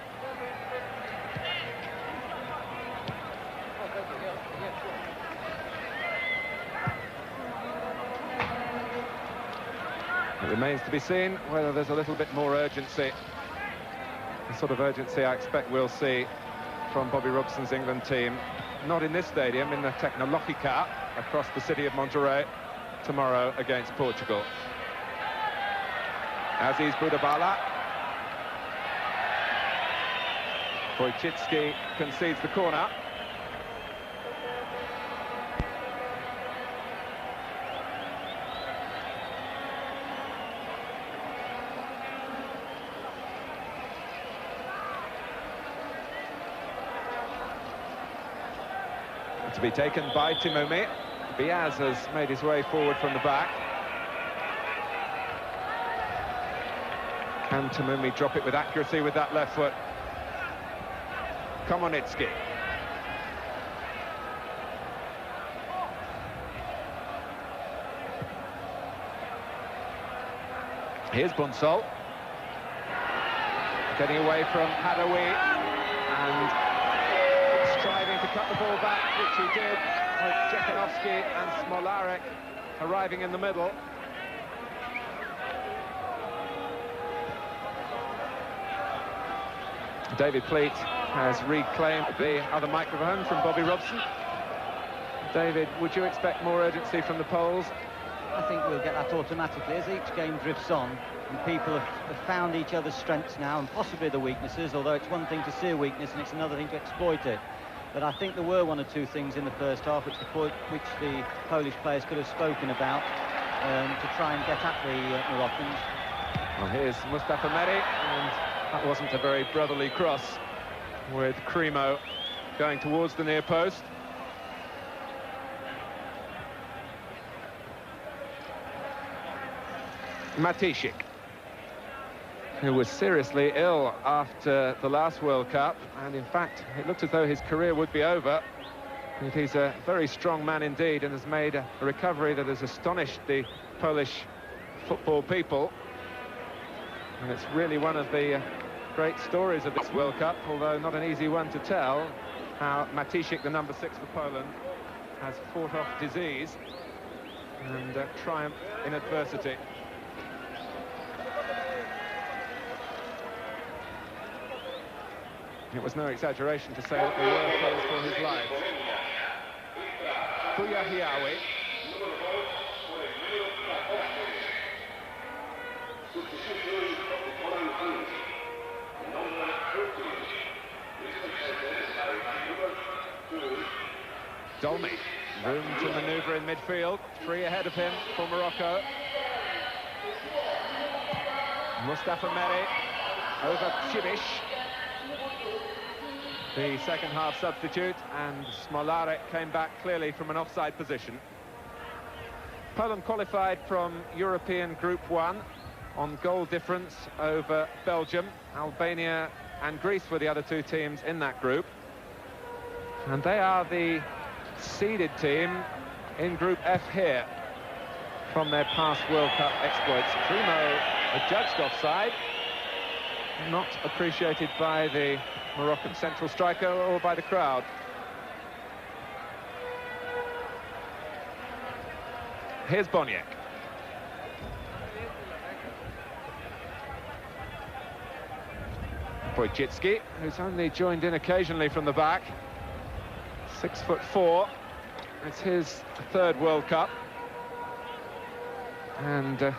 It remains to be seen whether there's a little bit more urgency. The sort of urgency I expect we'll see from Bobby Robson's England team. Not in this stadium, in the Tecnológica across the city of Monterrey tomorrow against Portugal. Aziz Budabala. Wojcicki concedes the corner. To be taken by Timomi. Biaz has made his way forward from the back. Can Timomi drop it with accuracy with that left foot? Komonitsky. Here's Bunsol. Getting away from Hadawi and striving to cut the ball back, which he did, with Jekanovski and Smolarek arriving in the middle. David Pleat has reclaimed the other microphone from Bobby Robson. David, would you expect more urgency from the Poles? I think we'll get that automatically as each game drifts on, and people have found each other's strengths now and possibly the weaknesses, although it's one thing to see a weakness and it's another thing to exploit it. But I think there were one or two things in the first half which the Polish players could have spoken about to try and get at the Moroccans. Well, here's Mustafa Meri, and that wasn't a very brotherly cross, with Cremo going towards the near post. Matysiak, who was seriously ill after the last World Cup, and in fact it looked as though his career would be over. But he's a very strong man indeed and has made a recovery that has astonished the Polish football people, and it's really one of the great stories of this World Cup, although not an easy one to tell, how Matysiak, the number 6 for Poland, has fought off disease and triumphed in adversity. It was no exaggeration to say that they were close for his life. Buyahiawi. Dolmy, room to manoeuvre in midfield, 3 ahead of him for Morocco. Mustafa Meri over Shibish, the second half substitute, and Smolarek came back clearly from an offside position. Poland qualified from European Group 1 on goal difference over Belgium. Albania and Greece were the other two teams in that group. And they are the seeded team in Group F here from their past World Cup exploits. Primo adjudged offside, not appreciated by the Moroccan central striker or by the crowd. Here's Boniek. Wojcicki, who's only joined in occasionally from the back. 6'4". It's his third World Cup. And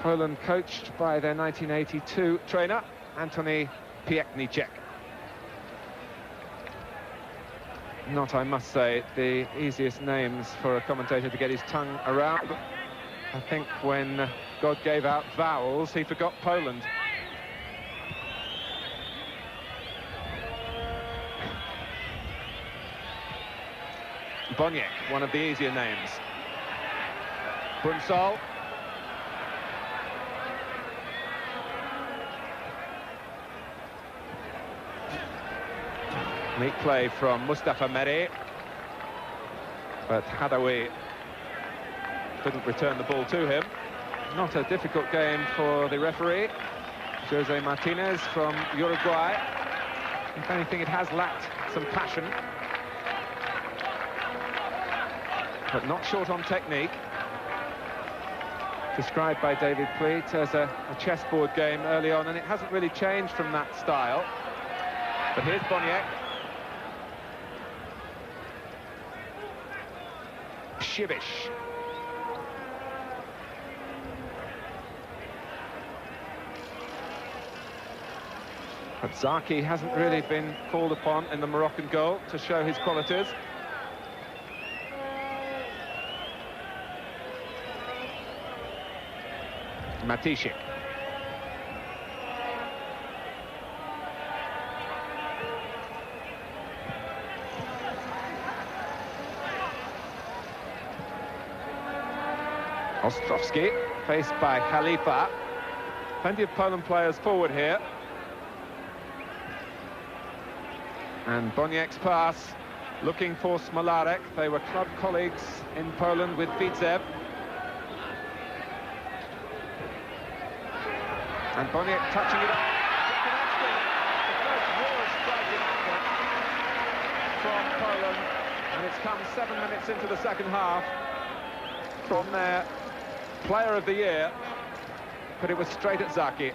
Poland coached by their 1982 trainer, Antoni Piekniczek. Not, I must say, the easiest names for a commentator to get his tongue around. I think when God gave out vowels, he forgot Poland. Boniek, one of the easier names. Bunsol. Neat play from Mustafa Meri, but Hadawi couldn't return the ball to him. Not a difficult game for the referee, Jose Martinez from Uruguay. If anything, it has lacked some passion, but not short on technique. Described by David Pleat as a chessboard game early on, and it hasn't really changed from that style. But here's Boniek. Shivish. But Zaki hasn't really been called upon in the Moroccan goal to show his qualities. Matishik. Ostrovsky, faced by Khalifa. Plenty of Poland players forward here. And Boniek's pass, looking for Smolarek. They were club colleagues in Poland with Widzew. And Boniek touching it up. The first real striking effort from Poland. And it's come 7 minutes into the second half from their player of the year, but it was straight at Zaki.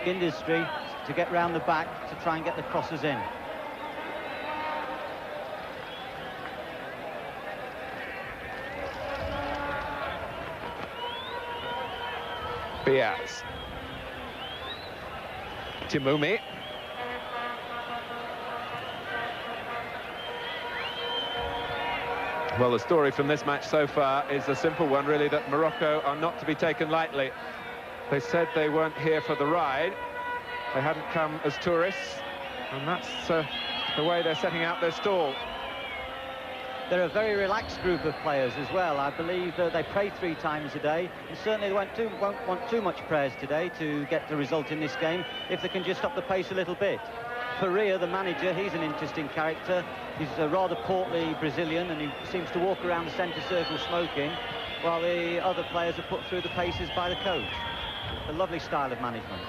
Industry to get round the back to try and get the crosses in. Biaz. Timumi. Well, the story from this match so far is a simple one, really, that Morocco are not to be taken lightly. They said they weren't here for the ride. They hadn't come as tourists, and that's the way they're setting out their stall. They're a very relaxed group of players as well. I believe that they pray 3 times a day, and certainly they won't want too much prayers today to get the result in this game if they can just up the pace a little bit. Faria, the manager, he's an interesting character. He's a rather portly Brazilian, and he seems to walk around the centre circle smoking, while the other players are put through the paces by the coach. A lovely style of management.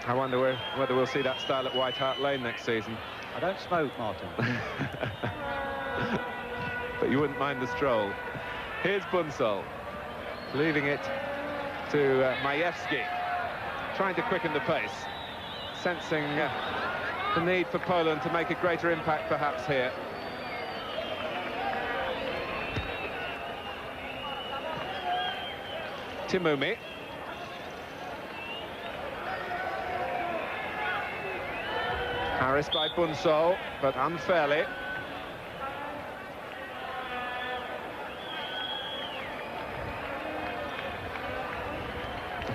I wonder whether we'll see that style at White Hart Lane next season. I don't smoke, Martin. But you wouldn't mind the stroll. Here's Bunsol, leaving it to Majewski, trying to quicken the pace, sensing the need for Poland to make a greater impact perhaps here. Timumi. Harassed by Bunsol, but unfairly.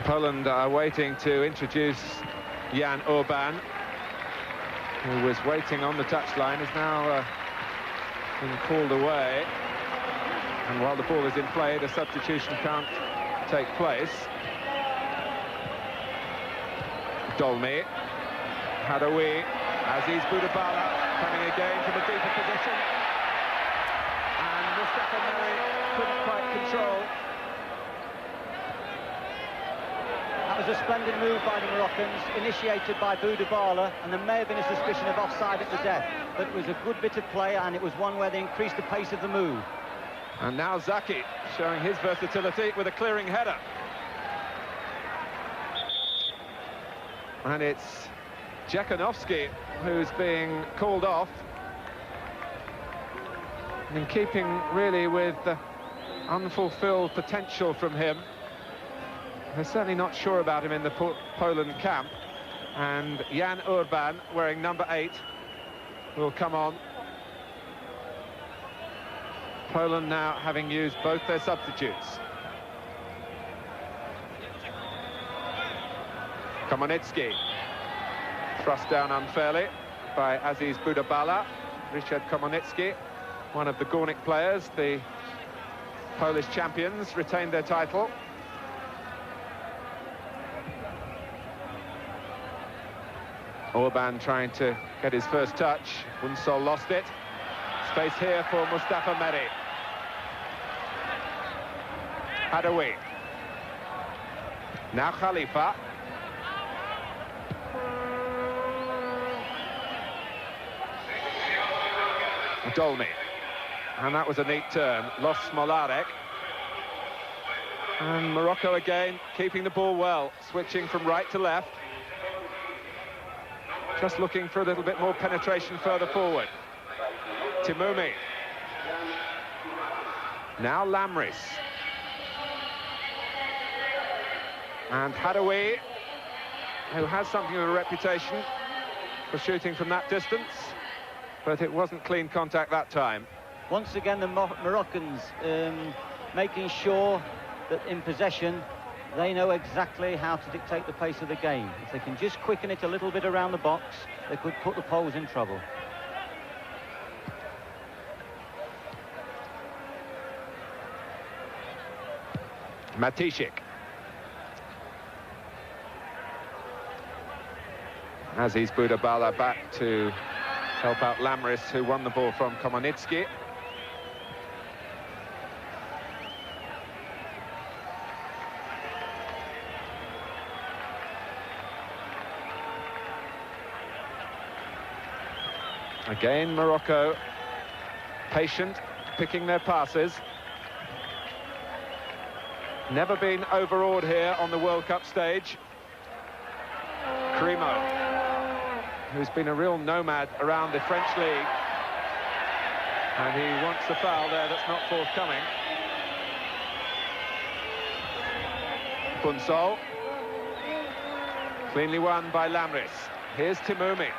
Poland are waiting to introduce Jan Orban, who was waiting on the touchline, is now been called away. And while the ball is in play, the substitution can't take place. Dolmy. Hadoui. Aziz Boudabala coming again from a deeper position. And Mustafa Meri couldn't quite control. That was a splendid move by the Moroccans, initiated by Boudabala, and there may have been a suspicion of offside at the death, but it was a good bit of play, and it was one where they increased the pace of the move. And now Zaki showing his versatility with a clearing header. And it's Jekanovski who's being called off. And in keeping really with the unfulfilled potential from him. They're certainly not sure about him in the Poland camp. And Jan Urban, wearing number 8, will come on. Poland now having used both their substitutes. Komonitsky, thrust down unfairly by Aziz Boudabala. Richard Komonitsky, one of the Górnik players, the Polish champions, retained their title. Orban trying to get his first touch. Unsol lost it. Space here for Mustafa Meri. Hadoui. Now Khalifa. Dolmy. And that was a neat turn. Lost Smolarek. And Morocco again keeping the ball well, switching from right to left. Just looking for a little bit more penetration further forward. Timoumi. Now Lamris. And Hadoui, who has something of a reputation for shooting from that distance, but it wasn't clean contact that time. Once again, the Moroccans making sure that in possession, they know exactly how to dictate the pace of the game. If they can just quicken it a little bit around the box, they could put the Poles in trouble. Matishik. Aziz Boudabala back to help out Lamris, who won the ball from Komonitsky. Again, Morocco patient, picking their passes. Never been overawed here on the World Cup stage. Crimo, who's been a real nomad around the French league. And he wants the foul there that's not forthcoming. Unsol. Cleanly won by Lamris. Here's Timoumi.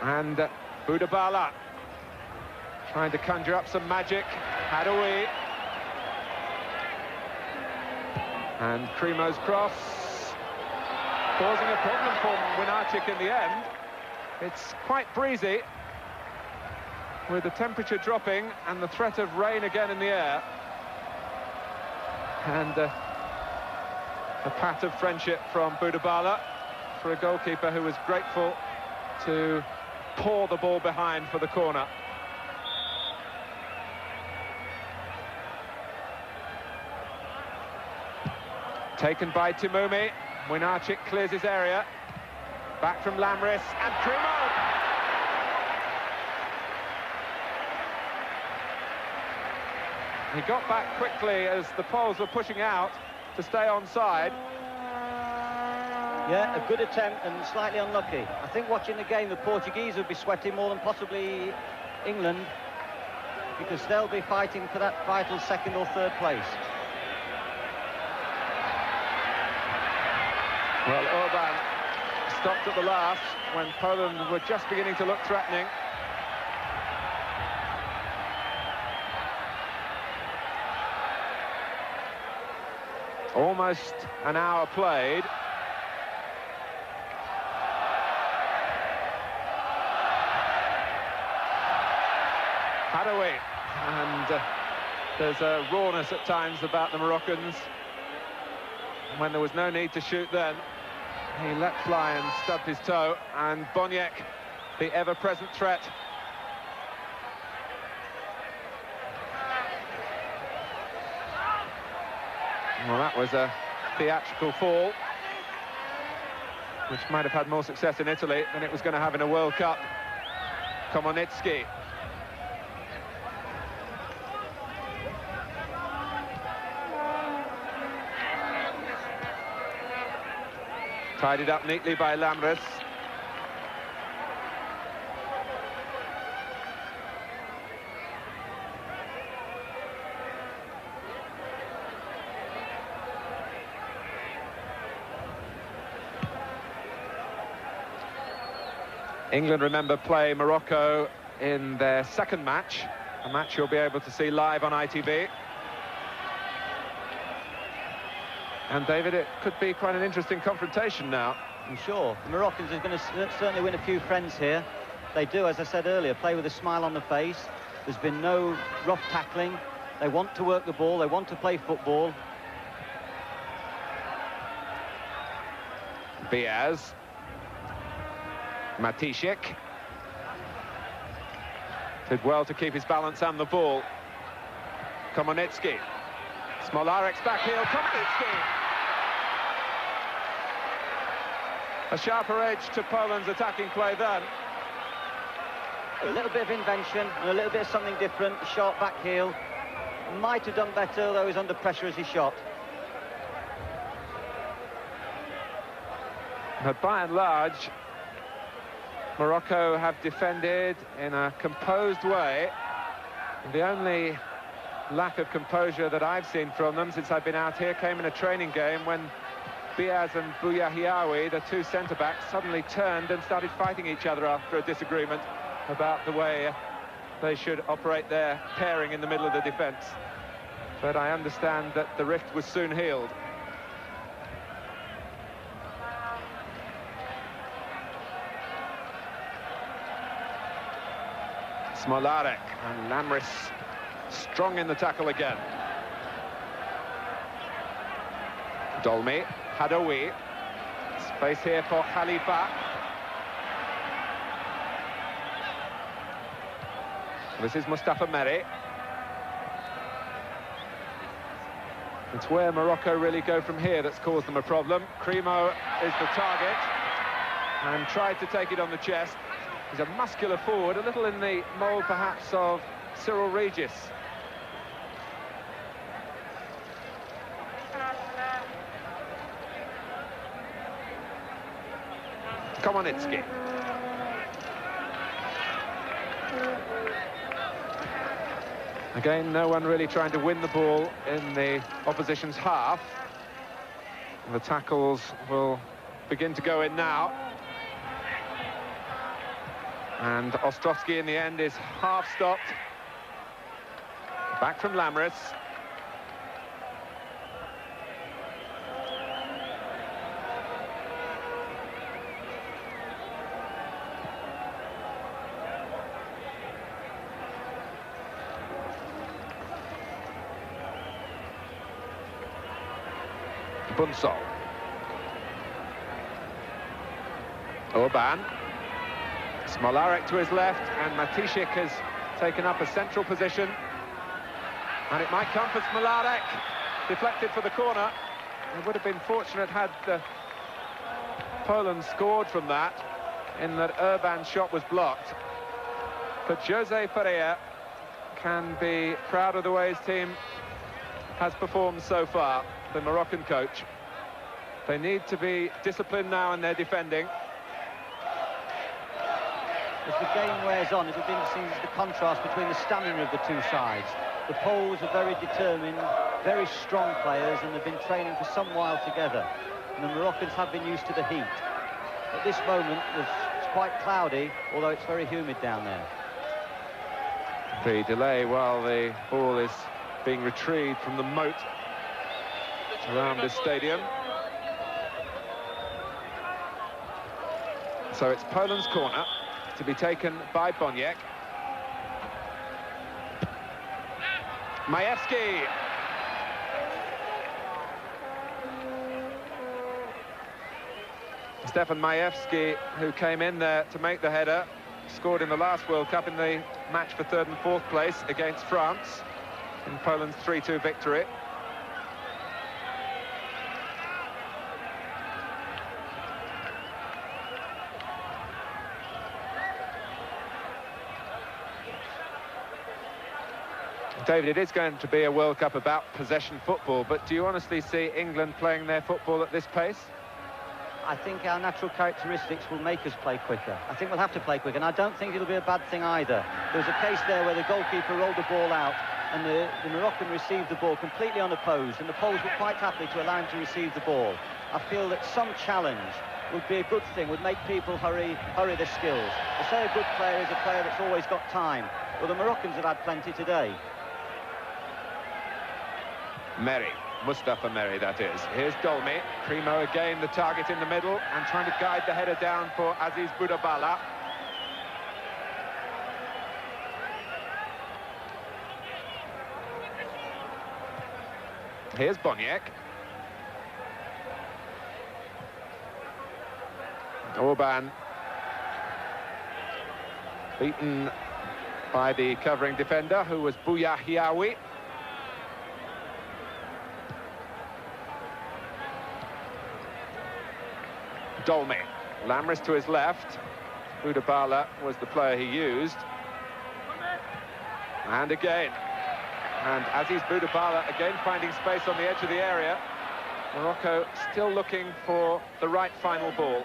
And Boudabala trying to conjure up some magic. Hadoui. And Crimo's cross causing a problem for Winarczyk in the end. It's quite breezy with the temperature dropping and the threat of rain again in the air. And a pat of friendship from Boudabala for a goalkeeper who was grateful to pour the ball behind for the corner. Taken by Timoumi. Winarczyk clears his area. Back from Lamris and Crimo. He got back quickly as the Poles were pushing out to stay onside. Yeah, a good attempt and slightly unlucky. I think watching the game, the Portuguese would be sweating more than possibly England, because they'll be fighting for that vital second or third place. Well, Orban stopped at the last when Poland were just beginning to look threatening. Almost an hour played. Hadoui, and there's a rawness at times about the Moroccans. when there was no need to shoot then. He let fly and stubbed his toe, and Boniek, the ever-present threat. Well, that was a theatrical fall, which might have had more success in Italy than it was going to have in a World Cup. Komonitsky. Tidied up neatly by Lamres. England, remember, play Morocco in their second match, a match you'll be able to see live on ITV. And David, it could be quite an interesting confrontation now. I'm sure. The Moroccans are going to certainly win a few friends here. They do, as I said earlier, play with a smile on the face. There's been no rough tackling. They want to work the ball, they want to play football. Biaz. Matishik did well to keep his balance and the ball. Komonitsky. Smolarek's back heel. Komonitsky. A sharper edge to Poland's attacking play then. A little bit of invention and a little bit of something different. A sharp back heel. Might have done better, though he's under pressure as he shot. But by and large, Morocco have defended in a composed way. The only lack of composure that I've seen from them since I've been out here came in a training game when Biaz and Bouyahiaoui, the two centre-backs, suddenly turned and started fighting each other after a disagreement about the way they should operate their pairing in the middle of the defence. But I understand that the rift was soon healed. Smolarek and Lamres strong in the tackle again. Dolmy, Hadoui. Space here for Khalifa. This is Mustafa Meri. It's where Morocco really go from here that's caused them a problem. Cremo is the target and tried to take it on the chest. He's a muscular forward, a little in the mould perhaps of Cyril Regis. Komonitsky. Again, no one really trying to win the ball in the opposition's half. The tackles will begin to go in now. And Ostrovsky in the end is half stopped. Back from Lamres. Bunsol. Orban. Smolarek to his left, and Matishik has taken up a central position. And it might come for Smolarek. Deflected for the corner. It would have been fortunate had Poland scored from that, in that Urban's shot was blocked. But Jose Ferreira can be proud of the way his team has performed so far, the Moroccan coach. They need to be disciplined now in their defending. As the game wears on, it'll be interesting to see the contrast between the stamina of the two sides. The Poles are very determined, very strong players, and they've been training for some while together. And the Moroccans have been used to the heat. At this moment, it's quite cloudy, although it's very humid down there. The delay while the ball is being retrieved from the moat around this stadium. So it's Poland's corner, to be taken by Boniek. Majewski. Stefan Majewski, who came in there to make the header, scored in the last World Cup in the match for third and fourth place against France in Poland's 3-2 victory. David, it is going to be a World Cup about possession football, but do you honestly see England playing their football at this pace? I think our natural characteristics will make us play quicker. I think we'll have to play quicker, and I don't think it'll be a bad thing either. There was a case there where the goalkeeper rolled the ball out, and the Moroccan received the ball completely unopposed, and the Poles were quite happy to allow him to receive the ball. I feel that some challenge would be a good thing, would make people hurry their skills. They say a good player is a player that's always got time. Well, the Moroccans have had plenty today. Merry, Mustafa Merry, that is. Here's Dolmy. Primo again, the target in the middle, and trying to guide the header down for Aziz Boudabala. Here's Boniek. Orban beaten by the covering defender, who was Bouya Hiawi. Dolmy, Lamris to his left. Boudabala was the player he used. And again. And Aziz Boudabala again finding space on the edge of the area. Morocco still looking for the right final ball.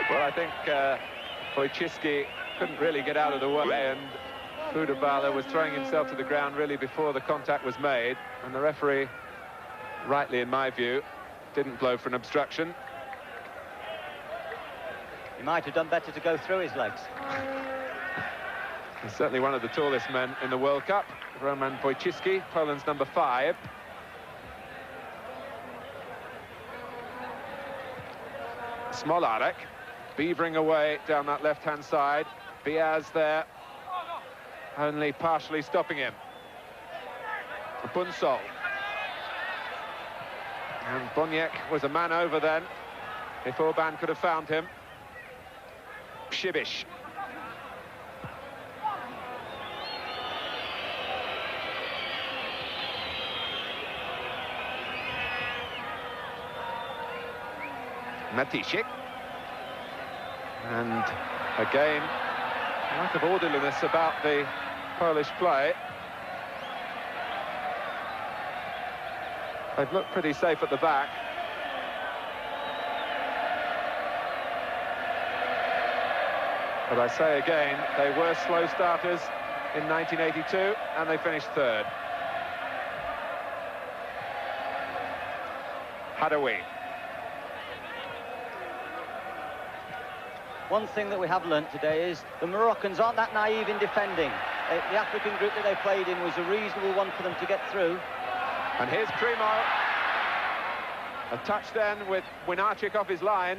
Well, I think Wojcicki couldn't really get out of the way, and Boudabala was throwing himself to the ground really before the contact was made, and the referee, rightly in my view, didn't blow for an obstruction. He might have done better to go through his legs. He's certainly one of the tallest men in the World Cup, Roman Wojcicki, Poland's number 5. Smolarek beavering away down that left-hand side. Biaz there, only partially stopping him. Bunsol. And Boniek was a man over then, if Orban could have found him. Shibish. Matishik. And again, lack of orderliness about the Polish play. They've looked pretty safe at the back. But I say again, they were slow starters in 1982, and they finished third. Hadawi. One thing that we have learnt today is the Moroccans aren't that naive in defending. The African group that they played in was a reasonable one for them to get through. And here's Primo. A touch then with Winarczyk off his line.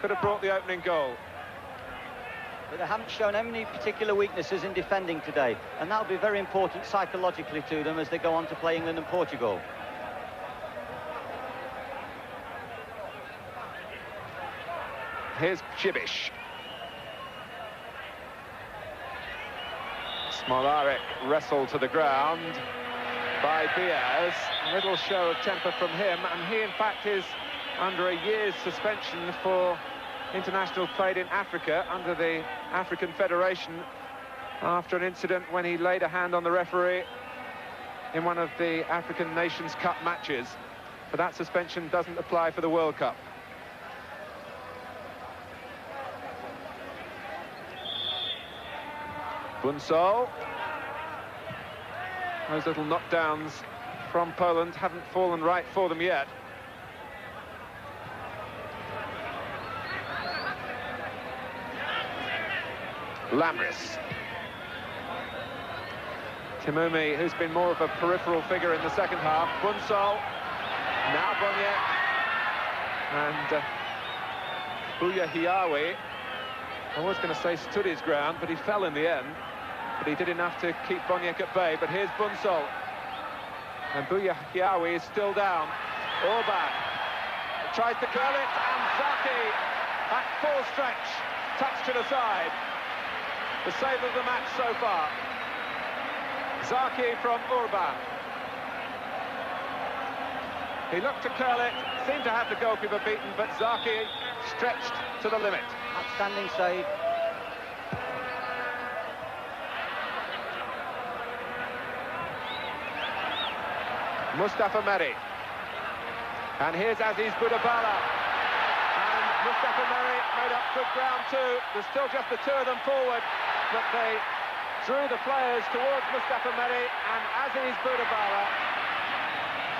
Could have brought the opening goal. But they haven't shown any particular weaknesses in defending today. And that'll be very important psychologically to them as they go on to play England and Portugal. Here's Shibish. Smolarek wrestled to the ground by Biaz. A little show of temper from him, and he in fact is under a year's suspension for international played in Africa under the African Federation after an incident when he laid a hand on the referee in one of the African Nations Cup matches. But that suspension doesn't apply for the World Cup. Bunsol. Those little knockdowns from Poland haven't fallen right for them yet. Lamris. Timumi, who's been more of a peripheral figure in the second half. Bunsol. Now Boniek. And Bouya Hiawi. I was going to say stood his ground, but he fell in the end. But he did enough to keep Boniek at bay. But here's Bunsol. And Bouyahiaoui is still down. Orban tries to curl it, and Zaki at full stretch, touch to the side. The save of the match so far. Zaki from Orban. He looked to curl it, seemed to have the goalkeeper beaten, but Zaki stretched to the limit. Outstanding save. Mustafa Meri. And here's Aziz Boudabala. And Mustafa Meri made up good ground too. There's still just the two of them forward, but they drew the players towards Mustafa Meri, and Aziz Boudabala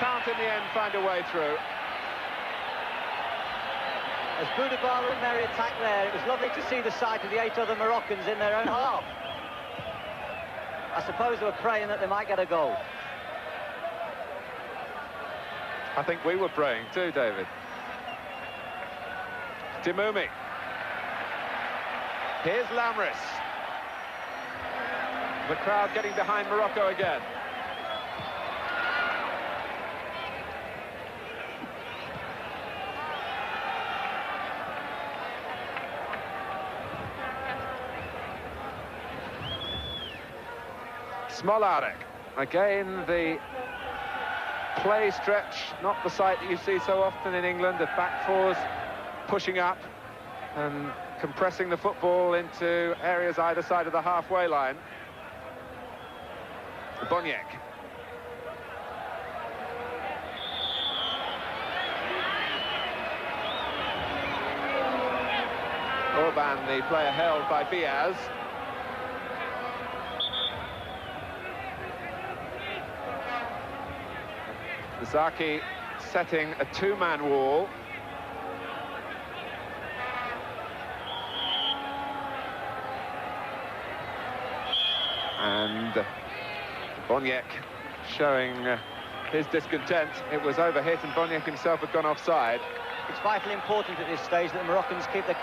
can't in the end find a way through. As Boudabala and Meri attacked there, it was lovely to see the sight of the 8 other Moroccans in their own half. I suppose they were praying that they might get a goal. I think we were praying too, David. Timoumi. Here's Lamris. The crowd getting behind Morocco again. Smolarek. Again, the play stretch, not the sight that you see so often in England, the back fours pushing up and compressing the football into areas either side of the halfway line. Boniek. Orban, the player held by Biaz. Zaki setting a two-man wall. And Boniek showing his discontent. It was overhit and Boniek himself had gone offside. It's vitally important at this stage that the Moroccans keep their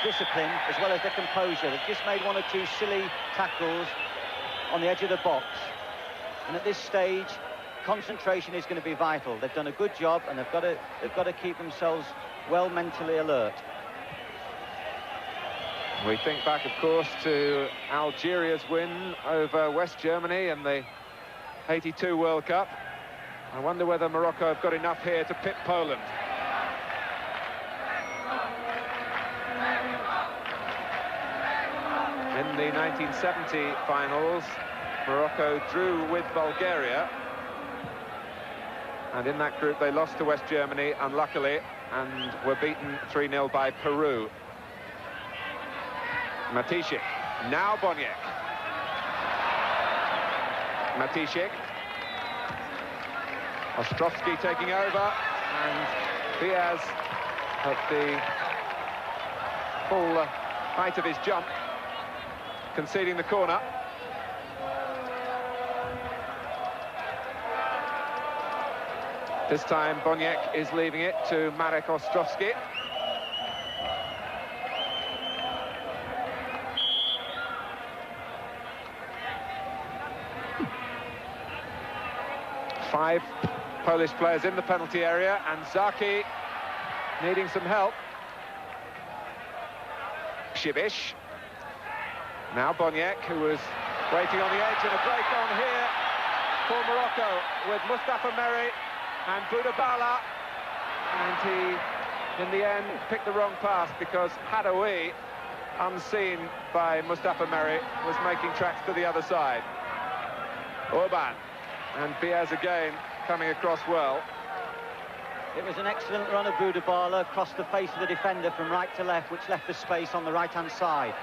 discipline as well as their composure. They've just made one or two silly tackles on the edge of the box. And at this stage, concentration is going to be vital. They've done a good job, and they've got to keep themselves well mentally alert. We think back, of course, to Algeria's win over West Germany in the '82 World Cup. I wonder whether Morocco have got enough here to pip Poland. In the 1970 finals, Morocco drew with Bulgaria. And in that group, they lost to West Germany, unluckily, and were beaten 3-0 by Peru. Matysiak, now Boniek. Matysiak. Ostrovsky taking over, and Diaz at the full height of his jump, conceding the corner. This time Boniek is leaving it to Marek Ostrovsky. Five Polish players in the penalty area, and Zaki needing some help. Shibish. Now Boniek, who was waiting on the edge, and a break on here for Morocco with Mustafa Meri and Boudabala, and he, in the end, picked the wrong pass because Hadoui, unseen by Mustafa Meri, was making tracks to the other side. Orban, and Biaz again coming across well. It was an excellent run of Boudabala across the face of the defender from right to left, which left the space on the right-hand side.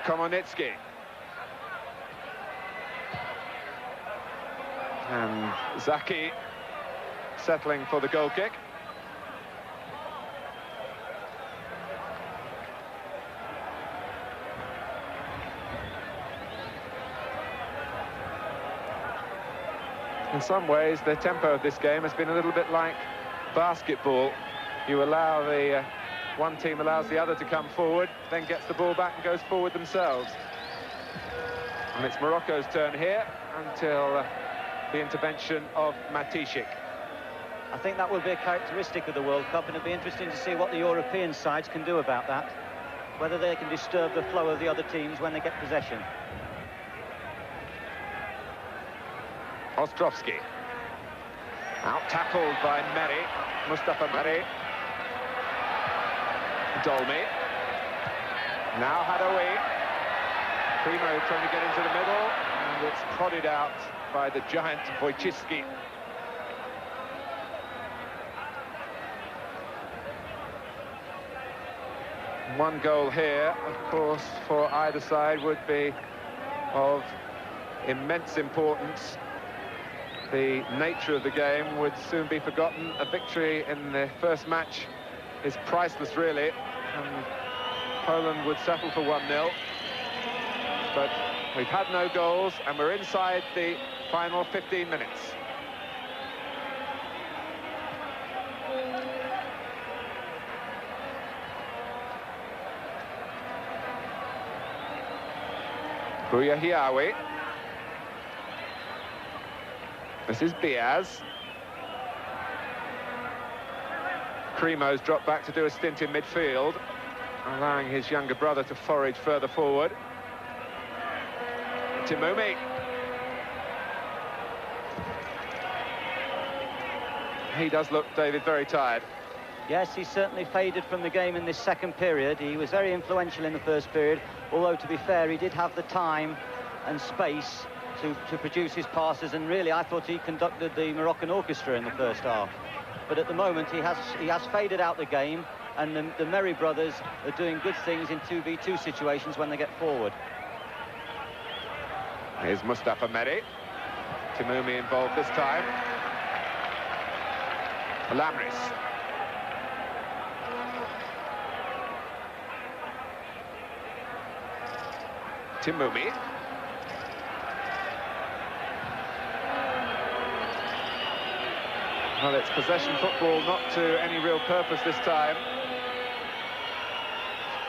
Komonitsky. And Zaki settling for the goal kick. In some ways, the tempo of this game has been a little bit like basketball. You allow the one team allows the other to come forward, then gets the ball back and goes forward themselves. And it's Morocco's turn here until the intervention of Meksyk. I think that will be a characteristic of the World Cup, and it'll be interesting to see what the European sides can do about that, whether they can disturb the flow of the other teams when they get possession. Ostrovsky. Out-tackled by Mustafa Meri. Dolmy. Now Hadaoui. Primo trying to get into the middle, and it's prodded out by the giant Wojciechowski. One goal here, of course, for either side would be of immense importance. The nature of the game would soon be forgotten. A victory in the first match is priceless, really, and Poland would settle for 1-0. But we've had no goals, and we're inside the final 15 minutes. Buyahiawi. This is Biaz. Primo's dropped back to do a stint in midfield, allowing his younger brother to forage further forward. Timumi. He does look, David, very tired. Yes, he's certainly faded from the game in this second period. He was very influential in the first period, although, to be fair, he did have the time and space to produce his passes, and really I thought he conducted the Moroccan orchestra in the first half. But at the moment he has faded out the game, and the Meri brothers are doing good things in 2v2 situations when they get forward. Here's Mustafa Meri. Timumi involved this time. Lamris. Timumi. Well, it's possession football, not to any real purpose this time,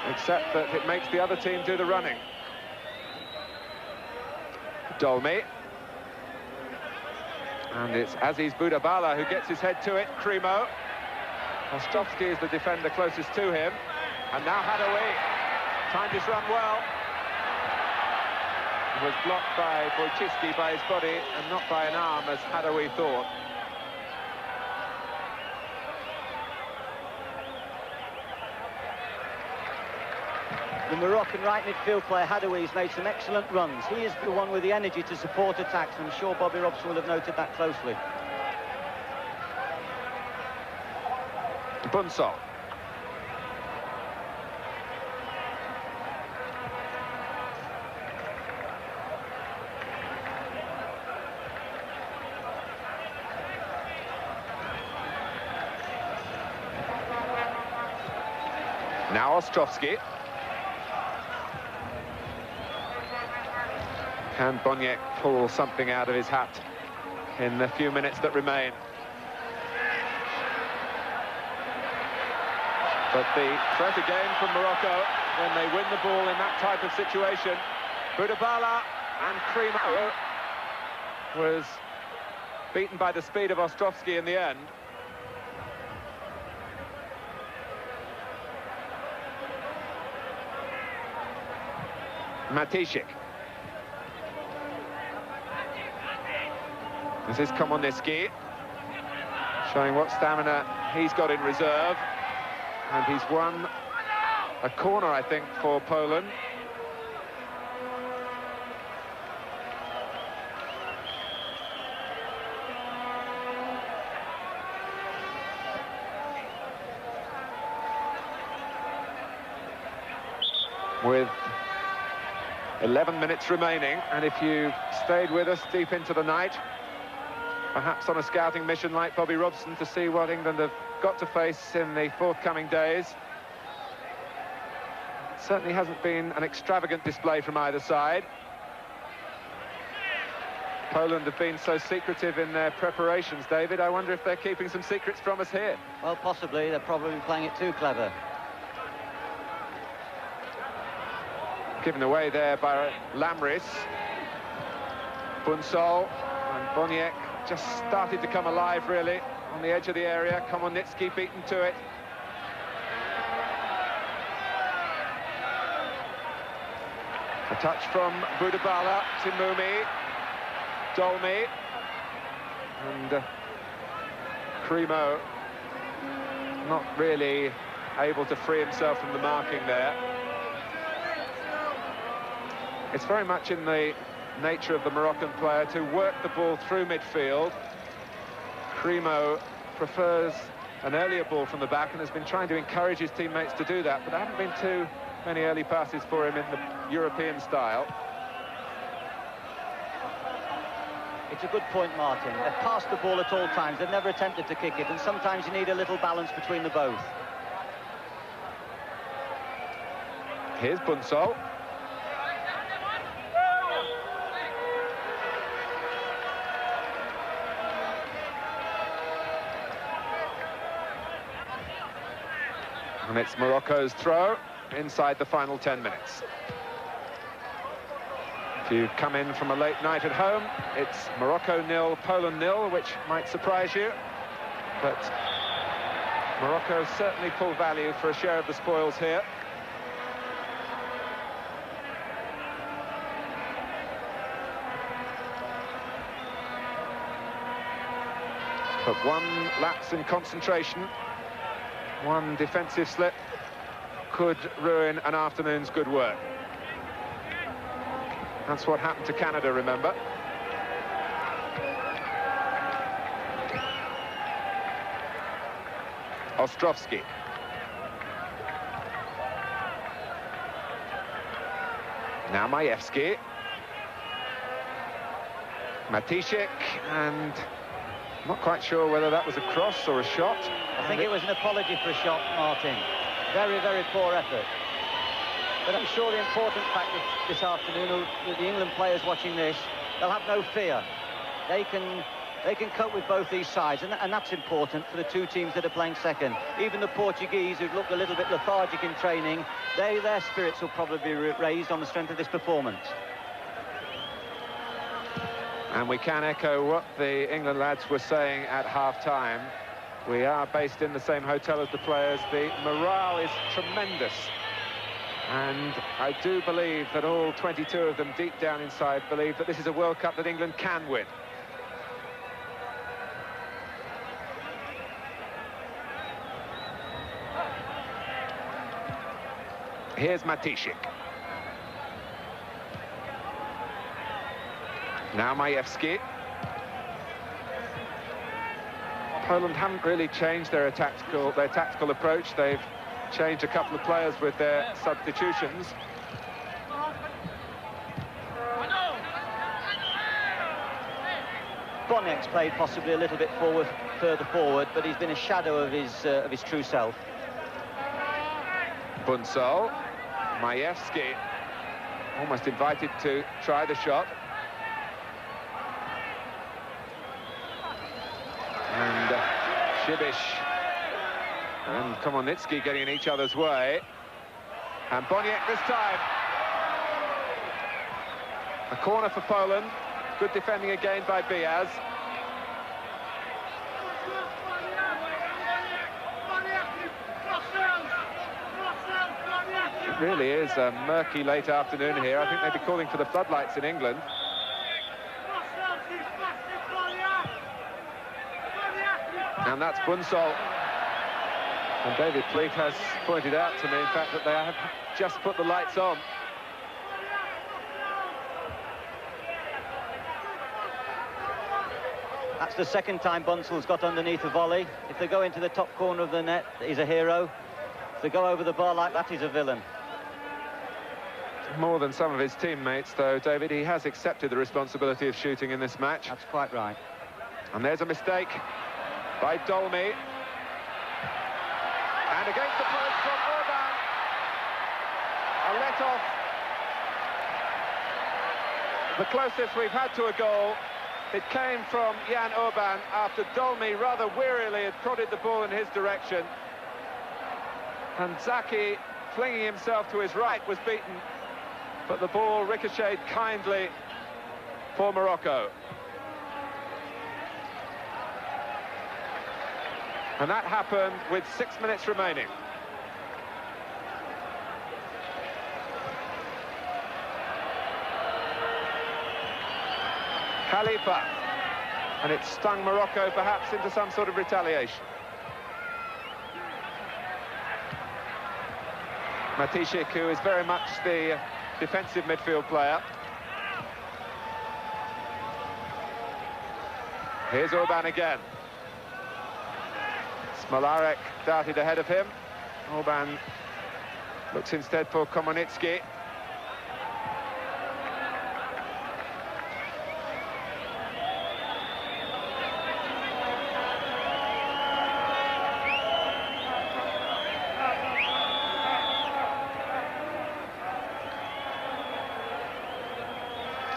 except that it makes the other team do the running. Dolmy. And it's Aziz Boudabala who gets his head to it. Primo. Ostrovsky is the defender closest to him. And now Hadaoui. Timed his run well. It was blocked by Wojciechowski by his body and not by an arm, as Hadaoui thought. The Moroccan right midfield player Hadaoui has made some excellent runs. He is the one with the energy to support attacks, and I'm sure Bobby Robson will have noted that closely. Bunsol. Now Ostrovsky. Can Boniek pull something out of his hat in the few minutes that remain? But the threat again from Morocco when they win the ball in that type of situation. Boudabala and Primo was beaten by the speed of Ostrovsky in the end. Meksyk. This is Komoniski, showing what stamina he's got in reserve. And he's won a corner, I think, for Poland. With 11 minutes remaining, and if you stayed with us deep into the night, perhaps on a scouting mission like Bobby Robson, to see what England have got to face in the forthcoming days. It certainly hasn't been an extravagant display from either side. Poland have been so secretive in their preparations, David. I wonder if they're keeping some secrets from us here. Well, possibly. They're probably playing it too clever. Given away there by Lamris. Bunsol. And Boniek just started to come alive, really, on the edge of the area. Komornitsky beaten to it. A touch from Budabala, Timumi, Dolmy, and Cremo not really able to free himself from the marking there. It's very much in the nature of the Moroccan player to work the ball through midfield. Cremo prefers an earlier ball from the back and has been trying to encourage his teammates to do that, but there haven't been too many early passes for him in the European style. It's a good point, Martin. They've passed the ball at all times. They've never attempted to kick it, and sometimes you need a little balance between the both. Here's Bunsol. And it's Morocco's throw inside the final 10 minutes. If you come in from a late night at home, it's Morocco 0, Poland 0, which might surprise you. But Morocco certainly full value for a share of the spoils here. But one lapse in concentration, one defensive slip could ruin an afternoon's good work. That's what happened to Canada, remember. Ostrovsky. Now Majewski. Matishik, and not quite sure whether that was a cross or a shot. I think it was an apology for a shot, Martin. Very, very poor effort. But I'm sure the important fact of this afternoon, with the England players watching this, they'll have no fear. They can cope with both these sides, and that's important for the two teams that are playing second. Even the Portuguese, who've looked a little bit lethargic in training, their spirits will probably be raised on the strength of this performance. And we can echo what the England lads were saying at half-time. We are based in the same hotel as the players. The morale is tremendous. And I do believe that all 22 of them deep down inside believe that this is a World Cup that England can win. Here's Matishik. Now Majewski. Poland haven't really changed their tactical approach. They've changed a couple of players with their substitutions. Boniek's played possibly a little bit further forward, but he's been a shadow of his true self. Bunsol, Majewski, almost invited to try the shot. And Shibish and Komornitsky getting in each other's way. And Boniek this time. A corner for Poland. Good defending again by Biaz. It really is a murky late afternoon here. I think they'd be calling for the floodlights in England. And that's Bunsol. And David Pleat has pointed out to me, in fact, that they have just put the lights on. That's the second time Bunsel's got underneath a volley. If they go into the top corner of the net, he's a hero. If they go over the bar like that, he's a villain. More than some of his teammates, though, David. He has accepted the responsibility of shooting in this match. That's quite right. And there's a mistake by Dolmy. And against the post from Orban. A let-off. The closest we've had to a goal. It came from Jan Orban after Dolmy rather wearily had prodded the ball in his direction. And Zaki, flinging himself to his right, was beaten. But the ball ricocheted kindly for Morocco. And that happened with 6 minutes remaining. Khalifa. And it stung Morocco perhaps into some sort of retaliation. Meksyk, who is very much the defensive midfield player. Here's Orban again. Smolarek darted ahead of him. Orban looks instead for Komonitsky.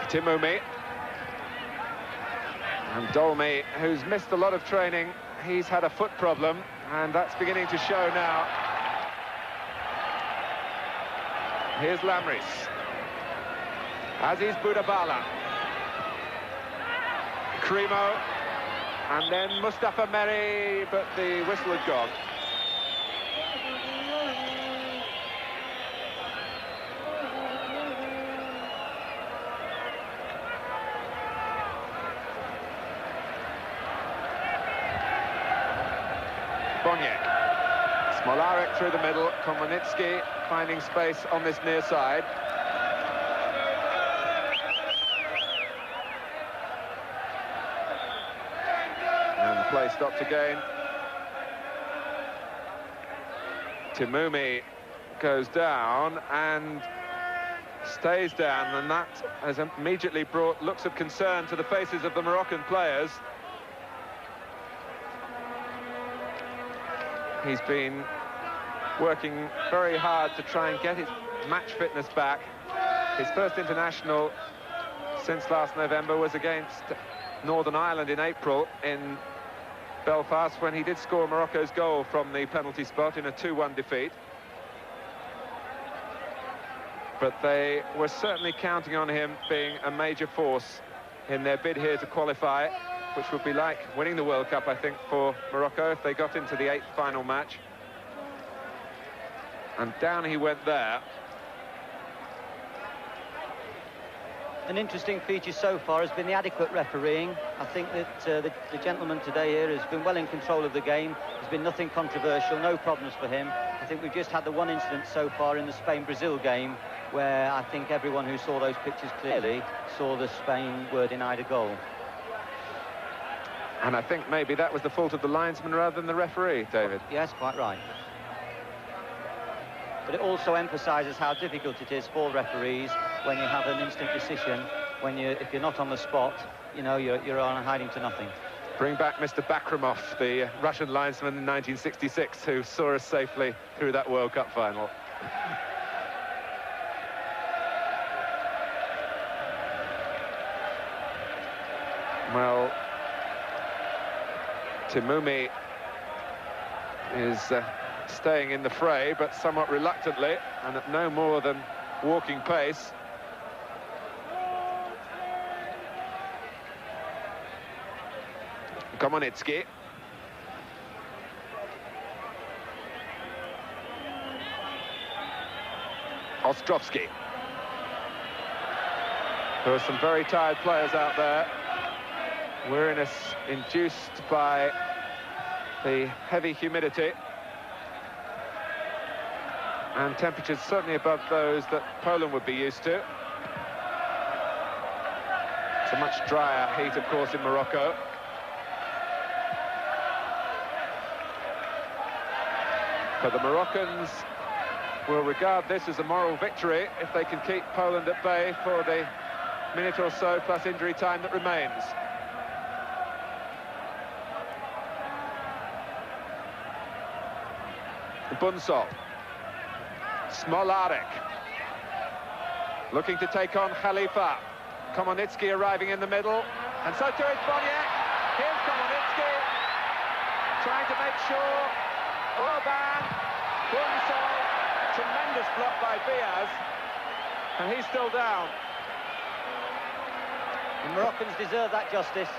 Timoumi. And Dolmy, who's missed a lot of training, he's had a foot problem, and that's beginning to show now. Here's Lamris. Aziz Boudabala. Cremo. And then Mustafa Meri, but the whistle had gone. Smolarek through the middle, Komonitsky finding space on this near side. And the play stopped again. Timoumi goes down and stays down, and that has immediately brought looks of concern to the faces of the Moroccan players. He's been working very hard to try and get his match fitness back. His first international since last November was against Northern Ireland in April in Belfast, when he did score Morocco's goal from the penalty spot in a 2-1 defeat. But they were certainly counting on him being a major force in their bid here to qualify, which would be like winning the World Cup, I think, for Morocco if they got into the 8th final match. And down he went there. An interesting feature so far has been the adequate refereeing. I think that the gentleman today here has been well in control of the game. There's been nothing controversial, no problems for him. I think we've just had the one incident so far in the Spain-Brazil game, where I think everyone who saw those pictures clearly saw the Spain were denied a goal. And I think maybe that was the fault of the linesman rather than the referee, David. Yes, quite right. But it also emphasises how difficult it is for referees when you have an instant decision, if you're not on the spot, you know, you're on hiding to nothing. Bring back Mr. Bakramov, the Russian linesman in 1966, who saw us safely through that World Cup final. Well, Timoumi is staying in the fray, but somewhat reluctantly, and at no more than walking pace. Komonitsky. Ostrovsky. There are some very tired players out there. Weariness induced by the heavy humidity and temperatures certainly above those that Poland would be used to. It's a much drier heat, of course, in Morocco. But the Moroccans will regard this as a moral victory if they can keep Poland at bay for the minute or so plus injury time that remains. Bunsol. Smolarek. Looking to take on Khalifa. Komonitsky arriving in the middle. And so too is Boniek. Here's Komonitsky. Trying to make sure. Orban. Bunsol. Tremendous block by Diaz. And he's still down. The Moroccans deserve that justice.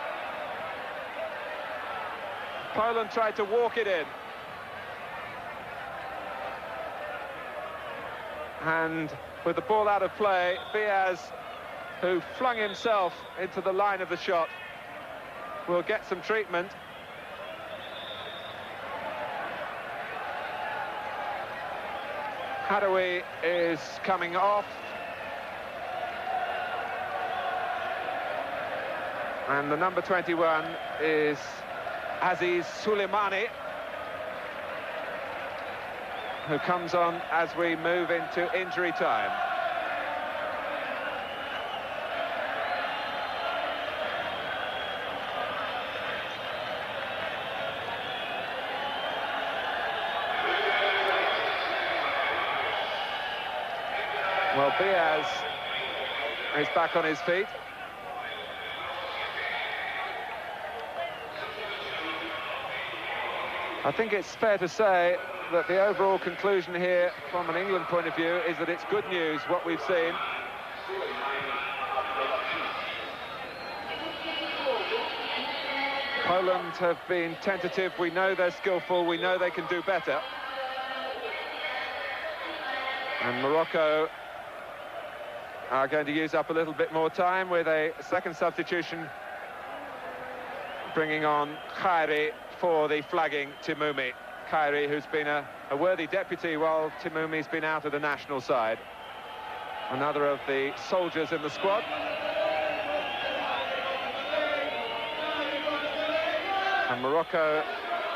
Poland tried to walk it in. And with the ball out of play, Diaz, who flung himself into the line of the shot, will get some treatment. Hadoui is coming off. And the number 21 is Aziz Suleimani, who comes on as we move into injury time. Well, Diaz is back on his feet. I think it's fair to say that the overall conclusion here from an England point of view is that it's good news what we've seen. Poland have been tentative. We know they're skillful. We know they can do better. And Morocco are going to use up a little bit more time with a second substitution, bringing on Khairi for the flagging Timoumi. Khairi, who's been a worthy deputy while Timoumi's been out of the national side. Another of the soldiers in the squad. And Morocco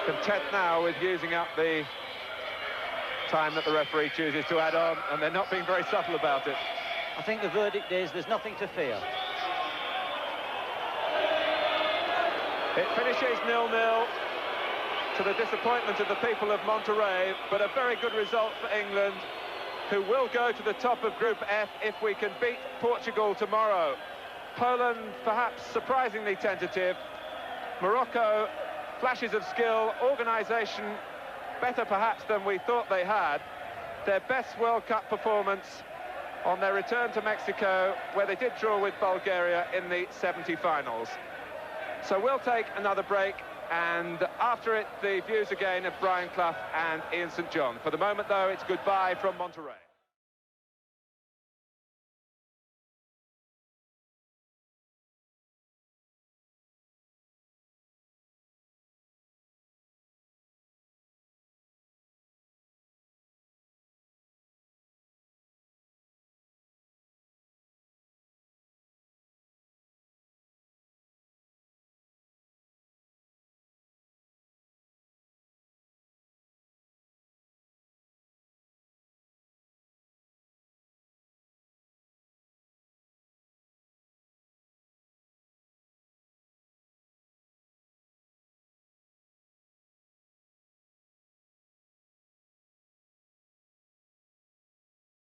content now with using up the time that the referee chooses to add on, and they're not being very subtle about it. I think the verdict is there's nothing to fear. It finishes 0-0 to the disappointment of the people of Monterrey, but a very good result for England, who will go to the top of Group F if we can beat Portugal tomorrow. Poland, perhaps surprisingly tentative. Morocco, flashes of skill, organisation, better perhaps than we thought they had. Their best World Cup performance on their return to Mexico, where they did draw with Bulgaria in the 70-finals. So we'll take another break, and after it, the views again of Brian Clough and Ian St John. For the moment, though, it's goodbye from Monterrey.